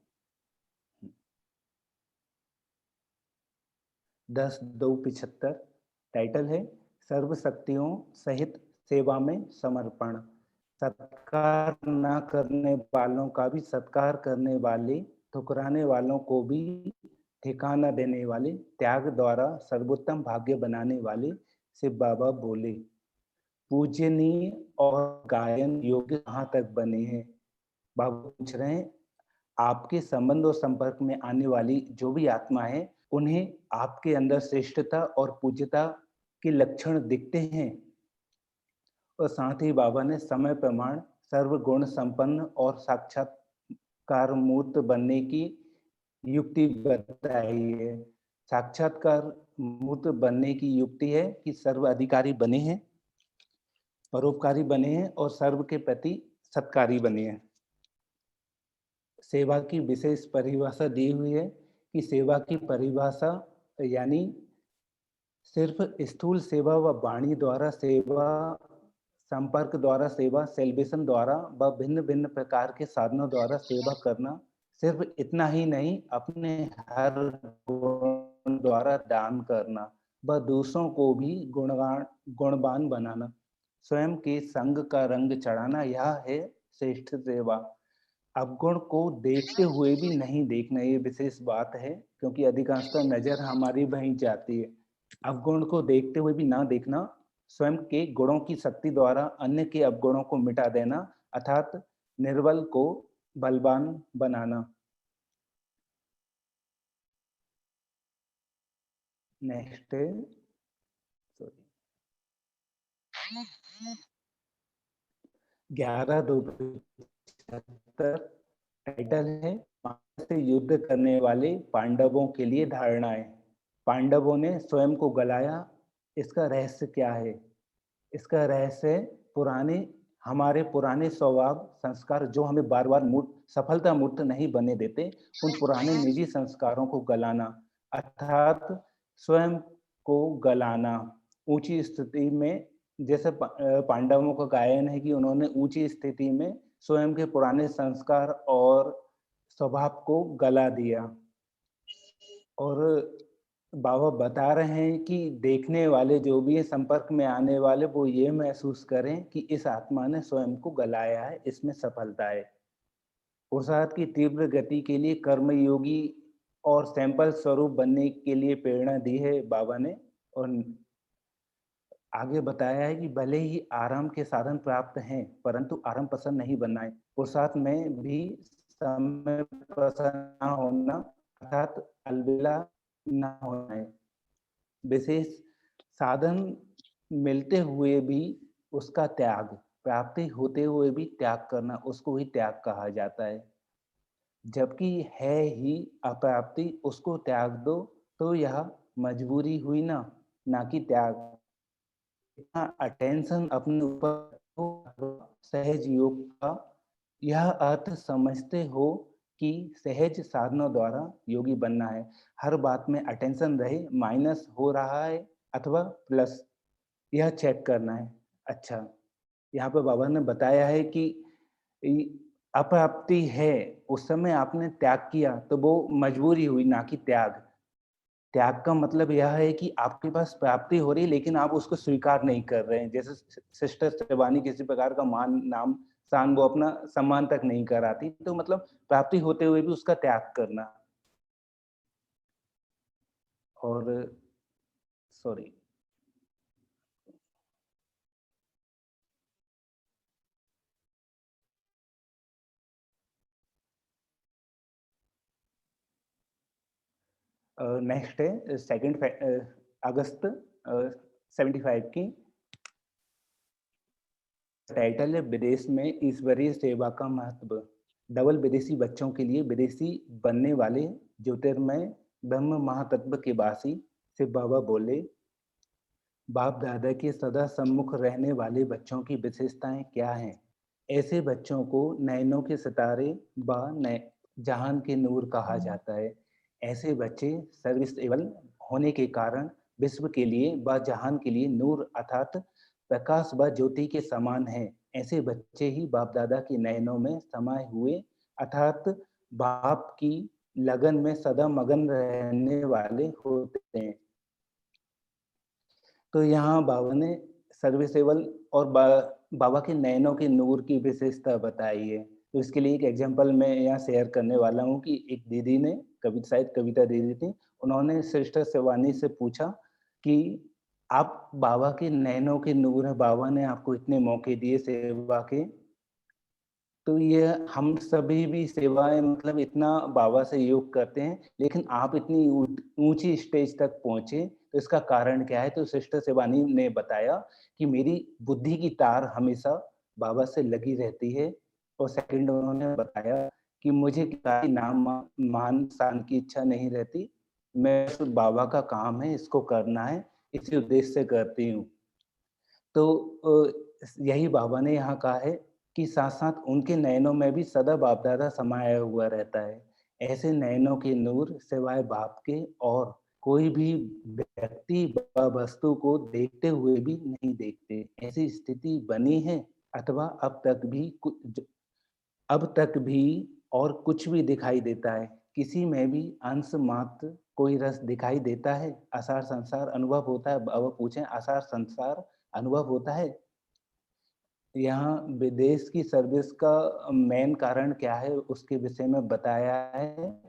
10-2-75। टाइटल है सर्वशक्तियों सहित सेवा में समर्पण। सत्कार न करने वालों का भी सत्कार करने वाले, ठुकराने वालों को भी ठिकाना देने वाले, त्याग द्वारा सर्वोत्तम भाग्य बनाने वाले शिव बाबा बोले, पूजनीय और गायन योग्य कहाँ तक बने हैं? बाबा पूछ रहे हैं, आपके संबंध और संपर्क में आने वाली जो भी आत्मा है, उन्हें आपके अंदर श्रेष्ठता और पूज्यता के लक्षण दिखते हैं? और साथ ही बाबा ने समय प्रमाण सर्वगुण संपन्न और साक्षात्कार मूर्त बनने की युक्ति बताई है। साक्षात्कार मूर्त बनने की युक्ति है कि सर्व अधिकारी बने हैं, परोपकारी बने हैं और सर्व के प्रति सत्कारी बने हैं। सेवा की विशेष परिभाषा दी हुई है कि सेवा की परिभाषा यानी सिर्फ स्थूल सेवा व वाणी द्वारा सेवा, संपर्क द्वारा सेवा, सेलिब्रेशन द्वारा व भिन्न भिन्न प्रकार के साधनों द्वारा सेवा करना, सिर्फ इतना ही नहीं, अपने हर गुण द्वारा दान करना व दूसरों को भी गुणवान बनाना, स्वयं के संग का रंग चढ़ाना, यह है श्रेष्ठ सेवा। अवगुण को देखते हुए भी नहीं देखना, ये विशेष बात है, क्योंकि अधिकांशतः नजर हमारी वहीं जाती है। अवगुण को देखते हुए भी ना देखना, स्वयं के गुणों की शक्ति द्वारा अन्य के अवगुणों को मिटा देना, अर्थात निर्बल को बलवान बनाना। नेक्स्ट 11-2-75। टाइटल है महाभारत से युद्ध करने वाले पांडवों के लिए धारणाएं। पांडवों ने स्वयं को गलाया, इसका रहस्य क्या है? इसका रहस्य हमारे पुराने स्वभाव संस्कार जो हमें बार बार सफलता मूर्त नहीं बने देते, उन पुराने निजी संस्कारों को गलाना, अर्थात स्वयं को गलाना। ऊंची स्थिति में, जैसे पांडवों का गायन है कि उन्होंने ऊंची स्थिति में स्वयं के पुराने संस्कार और स्वभाव को गला दिया। और बाबा बता रहे हैं कि देखने वाले जो भी है, संपर्क में आने वाले, वो ये महसूस करें कि इस आत्मा ने स्वयं को गलाया है, इसमें सफलता है। पुरुषार्थ की तीव्र गति के लिए कर्मयोगी और सैंपल स्वरूप बनने के लिए प्रेरणा दी है बाबा ने। और आगे बताया है कि भले ही आराम के साधन प्राप्त हैं, परंतु आराम पसंद नहीं बनना है। पुरुषार्थ में भी समय पसंद न होना, अर्थात अलबेला न होना है। विशेष साधन मिलते हुए भी उसका त्याग, प्राप्ति होते हुए भी त्याग करना, उसको ही त्याग कहा जाता है। जबकि है ही अप्राप्ति, उसको त्याग दो तो यह मजबूरी हुई ना, ना कि त्याग। इतना अटेंशन अपने ऊपर हो, सहज योग का यह अर्थ समझते हो कि सहज साधना द्वारा योगी बनना है। हर बात में अटेंशन रहे, माइनस हो रहा है अथवा प्लस, यह चेक करना है। अच्छा, यहाँ पे बाबा ने बताया है कि अप्राप्ति है, उस समय आपने त्याग किया तो वो मजबूरी हुई, ना कि त्याग। त्याग का मतलब यह है कि आपके पास प्राप्ति हो रही है लेकिन आप उसको स्वीकार नहीं कर रहे हैं। जैसे सिस्टर शिवानी किसी प्रकार का मान नाम शान वो अपना सम्मान तक नहीं कराती, तो मतलब प्राप्ति होते हुए भी उसका त्याग करना। और सॉरी, नेक्स्ट है 2 अगस्त 75 की टाइटल है विदेश में ईश्वरीय सेवा का महत्व। डबल विदेशी बच्चों के लिए विदेशी बनने वाले ज्योतिर्मय ब्रह्म महातत्व के वासी शिव बाबा बोले, बाप दादा के सदा सम्मुख रहने वाले बच्चों की विशेषताएं क्या हैं? ऐसे बच्चों को नैनों के सितारे व जहान के नूर कहा जाता है। ऐसे बच्चे सर्विसेबल होने के कारण विश्व के लिए व जहान के लिए नूर अर्थात प्रकाश व ज्योति के समान हैं। ऐसे बच्चे ही बाप दादा के नयनों में समाये हुए अर्थात बाप की लगन में सदा मगन रहने वाले होते हैं। तो यहाँ बाबा ने सर्विसेबल और बाबा के नयनों के नूर की विशेषता बताई है। तो इसके लिए एक एग्जांपल मैं यहाँ शेयर करने वाला हूँ कि एक दीदी ने शायद कविता दीदी थी, उन्होंने सिस्टर शिवानी से पूछा कि आप बाबा के नैनों के नूर है, बाबा ने आपको इतने मौके दिए सेवा के, तो ये हम सभी भी सेवाएं मतलब इतना बाबा से योग करते हैं लेकिन आप इतनी ऊंची स्टेज तक पहुंचे, तो इसका कारण क्या है? तो सिस्टर शिवानी ने बताया कि मेरी बुद्धि की तार हमेशा बाबा से लगी रहती है। और सेकंड उन्होंने बताया कि मुझे किसी नाम मान शान की इच्छा नहीं रहती, मैं बाबा का काम है, इसको करना है, इसी उद्देश्य से करती हूँ। तो यही बाबा ने यहाँ कहा है कि साथ साथ उनके नयनों में भी सदा बाप दादा समाया हुआ रहता है। ऐसे नयनों के नूर सिवाय बाप के और कोई भी व्यक्ति व वस्तु को देखते हुए भी नहीं देखते। ऐसी स्थिति बनी है अथवा अब तक भी और कुछ भी दिखाई देता है, किसी में भी अंश मात्र कोई रस दिखाई देता है? आसार संसार अनुभव होता है? बाबा पूछे आसार संसार अनुभव होता है? यहाँ विदेश की सर्विस का मेन कारण क्या है उसके विषय में बताया है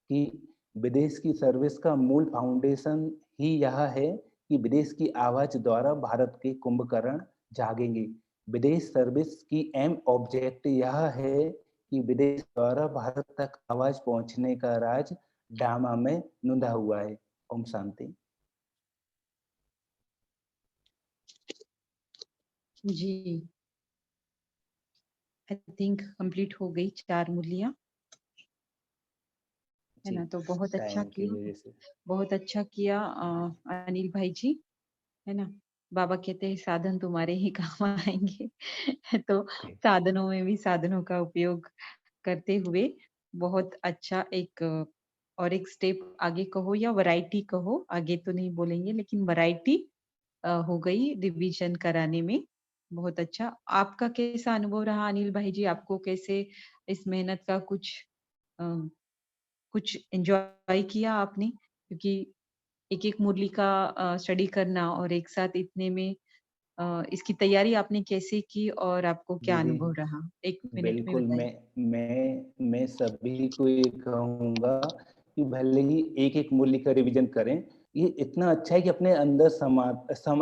कि विदेश की सर्विस का मूल फाउंडेशन ही यह है कि विदेश की आवाज द्वारा भारत के कुंभकर्ण जागेंगे। विदेश सर्विस की एम ऑब्जेक्ट यह है कि विदेश द्वारा भारत तक आवाज पहुंचने का राज डामा में नुंदा हुआ है। ओम शांति। जी, आई थिंक कंप्लीट हो गई 4 मुरलियां, है ना? तो बहुत अच्छा टाइम की किया, वजह से बहुत अच्छा किया अनिल भाई जी, है ना? बाबा कहते हैं साधन तुम्हारे ही काम आएंगे तो साधनों में भी साधनों का उपयोग करते हुए बहुत अच्छा एक और एक स्टेप आगे कहो या वैरायटी कहो, आगे तो नहीं बोलेंगे लेकिन वैरायटी हो गई रिवीजन कराने में। बहुत अच्छा। आपका कैसा अनुभव रहा अनिल भाई जी? आपको कैसे इस मेहनत का कुछ एंजॉय किया आपने? क्योंकि एक-एक मुरली का स्टडी करना और एक साथ इतने में इसकी तैयारी आपने कैसे की और आपको क्या दीदी अनुभव रहा? 1 मिनट में बिल्कुल, बताइए। मैं सभी को ये कहूँगा कि भले ही एक-एक मूल्य का रिवीजन करें, ये इतना अच्छा है कि अपने अंदर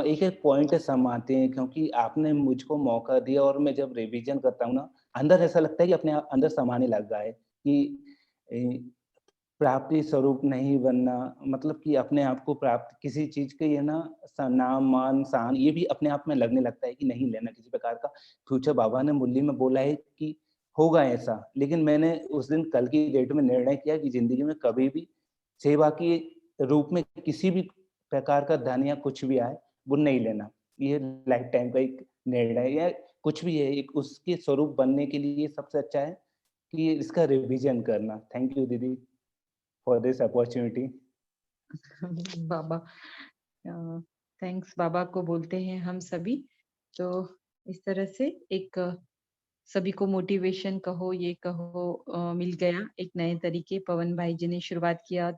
एक-एक पॉइंट समाते हैं, क्योंकि आपने मुझको मौका दिया और मैं जब रिवीजन करता हूँ ना, अंदर ऐसा लगता है कि अपने आप अंदर समाने लग रहा है कि प्राप्ति स्वरूप नहीं बनना, मतलब कि अपने आप को प्राप्त किसी चीज के ये ना नाम मान शान ये भी अपने आप में लगने लगता है कि नहीं लेना किसी प्रकार का फ्यूचर। बाबा ने मुरली में बोला है कि होगा ऐसा, लेकिन मैंने उस दिन कल की डेट में निर्णय किया कि जिंदगी में कभी भी सेवा के रूप में किसी भी प्रकार का धन या कुछ भी आए वो नहीं लेना। ये लाइफ टाइम का एक निर्णय या कुछ भी है, एक उसके स्वरूप बनने के लिए सबसे अच्छा है कि इसका रिवीजन करना। थैंक यू दीदी फॉर दिस अपॉर्चुनिटी। बाबा थैंक्स बाबा को बोलते हैं हम सभी। तो इस तरह से एक सभी को मोटिवेशन कहो ये कहो मिल गया एक नए तरीके। पवन भाई जी ने शुरुआत किया,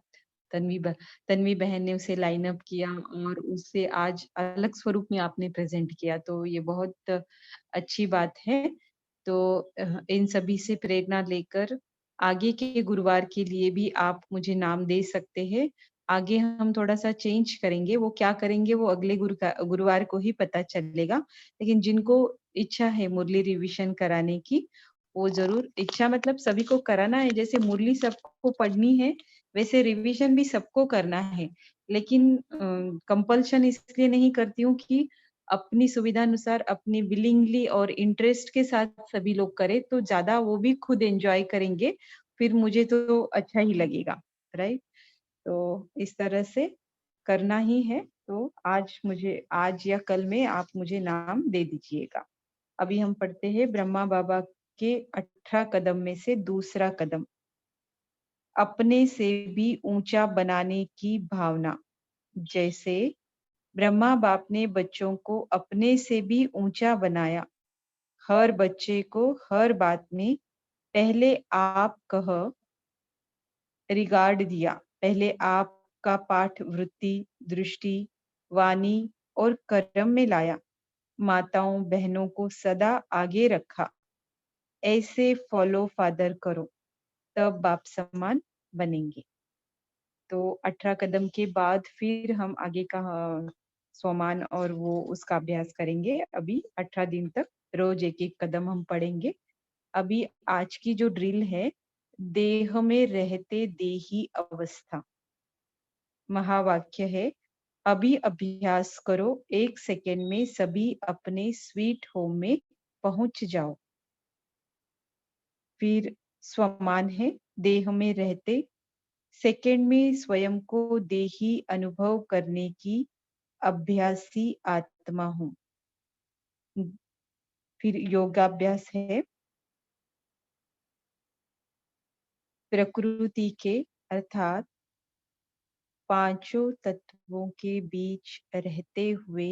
तन्वी बहन ने उसे लाइन अप किया और उससे आज अलग स्वरूप में आपने प्रेजेंट किया, तो ये बहुत अच्छी बात है। तो इन सभी से प्रेरणा लेकर आगे के गुरुवार के लिए भी आप मुझे नाम दे सकते हैं। आगे हम थोड़ा सा चेंज करेंगे, वो क्या करेंगे वो अगले गुरुवार को ही पता चलेगा। लेकिन जिनको इच्छा है मुरली रिविजन कराने की, वो जरूर, इच्छा मतलब सभी को कराना है। जैसे मुरली सबको पढ़नी है वैसे रिवीजन भी सबको करना है, लेकिन कंपल्शन इसलिए नहीं करती हूँ कि अपनी सुविधा अनुसार अपनी विलिंगली और इंटरेस्ट के साथ सभी लोग करें, तो ज्यादा वो भी खुद एंजॉय करेंगे, फिर मुझे तो अच्छा ही लगेगा, राइट। तो इस तरह से करना ही है। तो आज या कल में आप मुझे नाम दे दीजिएगा। अभी हम पढ़ते हैं ब्रह्मा बाबा के 18 कदम में से दूसरा कदम, अपने से भी ऊंचा बनाने की भावना। जैसे ब्रह्मा बाप ने बच्चों को अपने से भी ऊंचा बनाया, हर बच्चे को हर बात में पहले आप कह रिगार्ड दिया, पहले आपका पाठ वृत्ति दृष्टि वाणी और कर्म में लाया, माताओं बहनों को सदा आगे रखा। ऐसे फॉलो फादर करो, तब बाप समान बनेंगे। तो 18 कदम के बाद फिर हम आगे का स्वमान और वो उसका अभ्यास करेंगे। अभी 18 दिन तक रोज एक एक कदम हम पढ़ेंगे। अभी आज की जो ड्रिल है, देह में रहते देही अवस्था, महावाक्य है, अभी अभ्यास करो 1 सेकेंड में सभी अपने स्वीट होम में पहुंच जाओ। फिर स्वमान है, देह में रहते सेकेंड में स्वयं को देही अनुभव करने की अभ्यासी आत्मा हूं। फिर योगाभ्यास है, प्रकृति के अर्थात पांचों तत्वों के बीच रहते हुए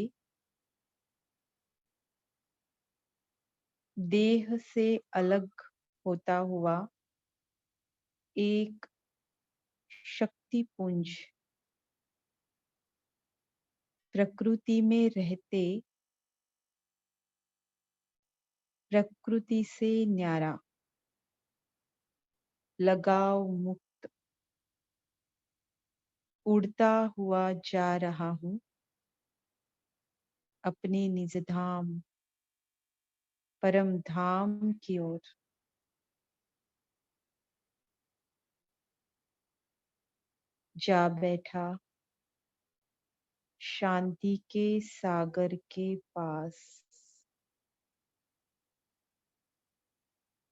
देह से अलग होता हुआ एक शक्तिपुंज, प्रकृति में रहते प्रकृति से न्यारा, लगाव मुक्त उड़ता हुआ जा रहा हूं अपने निज धाम परम धाम की ओर। जा बैठा शांति के सागर के पास,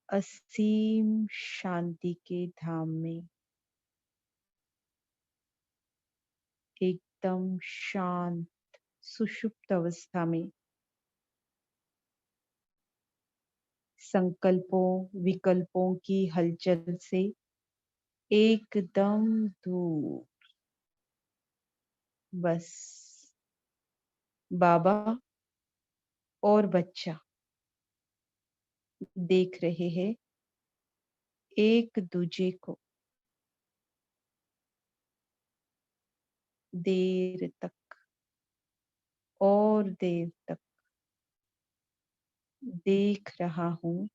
असीम शांति के धाम में, एकदम शांत सुषुप्त अवस्था में, संकल्पों विकल्पों की हलचल से एकदम दूर। बस बाबा और बच्चा देख रहे हैं एक दूजे को देर तक और देर तक। देख रहा हूं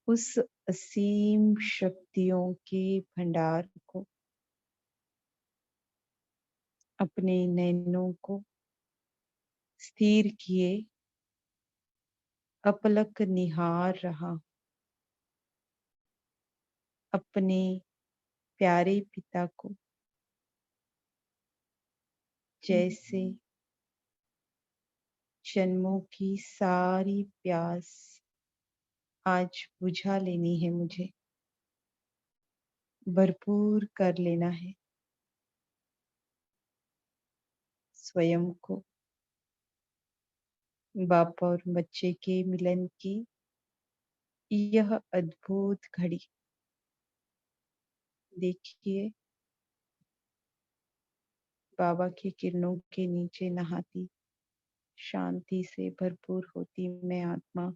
उस असीम शक्तियों के भंडार को, अपने नैनों को स्थिर किए अपलक निहार रहा, अपने प्यारे पिता को जैसे जन्मों की सारी प्यास आज बुझा लेनी है, मुझे भरपूर कर लेना है स्वयं को। बाप और बच्चे के मिलन की यह अद्भुत घड़ी देखिए, बाबा की किरणों के नीचे नहाती, शांति से भरपूर होती मैं आत्मा।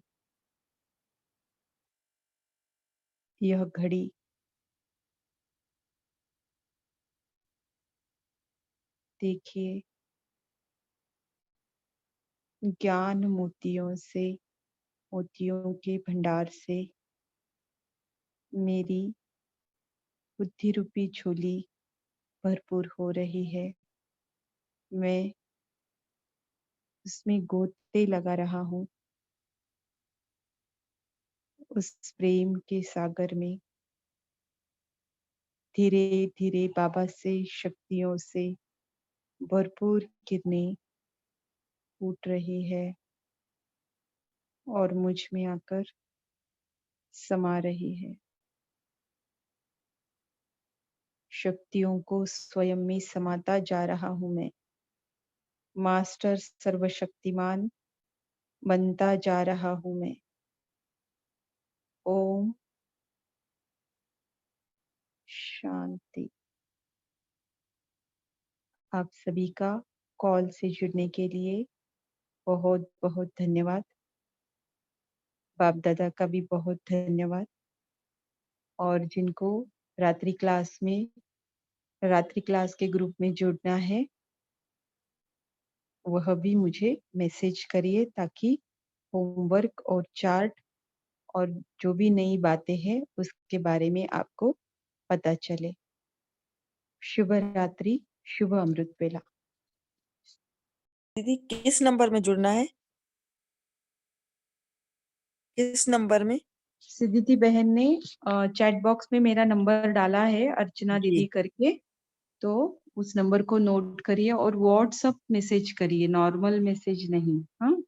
यह घड़ी देखिए, ज्ञान मोतियों से, मोतियों के भंडार से मेरी बुद्धि रूपी झोली भरपूर हो रही है। मैं उसमें गोते लगा रहा हूँ, उस प्रेम के सागर में। धीरे धीरे बाबा से शक्तियों से भरपूर किरणें फूट रही है और मुझ में आकर समा रही है। शक्तियों को स्वयं में समाता जा रहा हूं मैं। मास्टर सर्वशक्तिमान बनता जा रहा हूं मैं। ओम शांति। आप सभी का कॉल से जुड़ने के लिए बहुत बहुत धन्यवाद। बाप दादा का भी बहुत धन्यवाद। और जिनको रात्रि क्लास के ग्रुप में जुड़ना है, वह भी मुझे मैसेज करिए ताकि होमवर्क और चार्ट और जो भी नई बातें हैं उसके बारे में आपको पता चले। शुभ रात्रि, शुभ अमृत वेला। दीदी किस नंबर में जुड़ना है? किस नंबर में? सिद्धि बहन ने चैट बॉक्स में मेरा नंबर डाला है, अर्चना दीदी करके, तो उस नंबर को नोट करिए और व्हाट्सएप मैसेज करिए, नॉर्मल मैसेज नहीं। हाँ,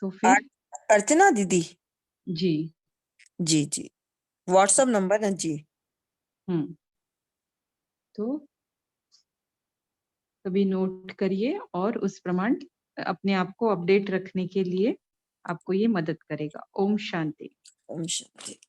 तो फिर अर्चना दीदी जी जी जी व्हाट्सएप नंबर है जी। तो कभी नोट करिए और उस प्रमाण अपने आप को अपडेट रखने के लिए आपको ये मदद करेगा। ओम शांति। ओम शांति।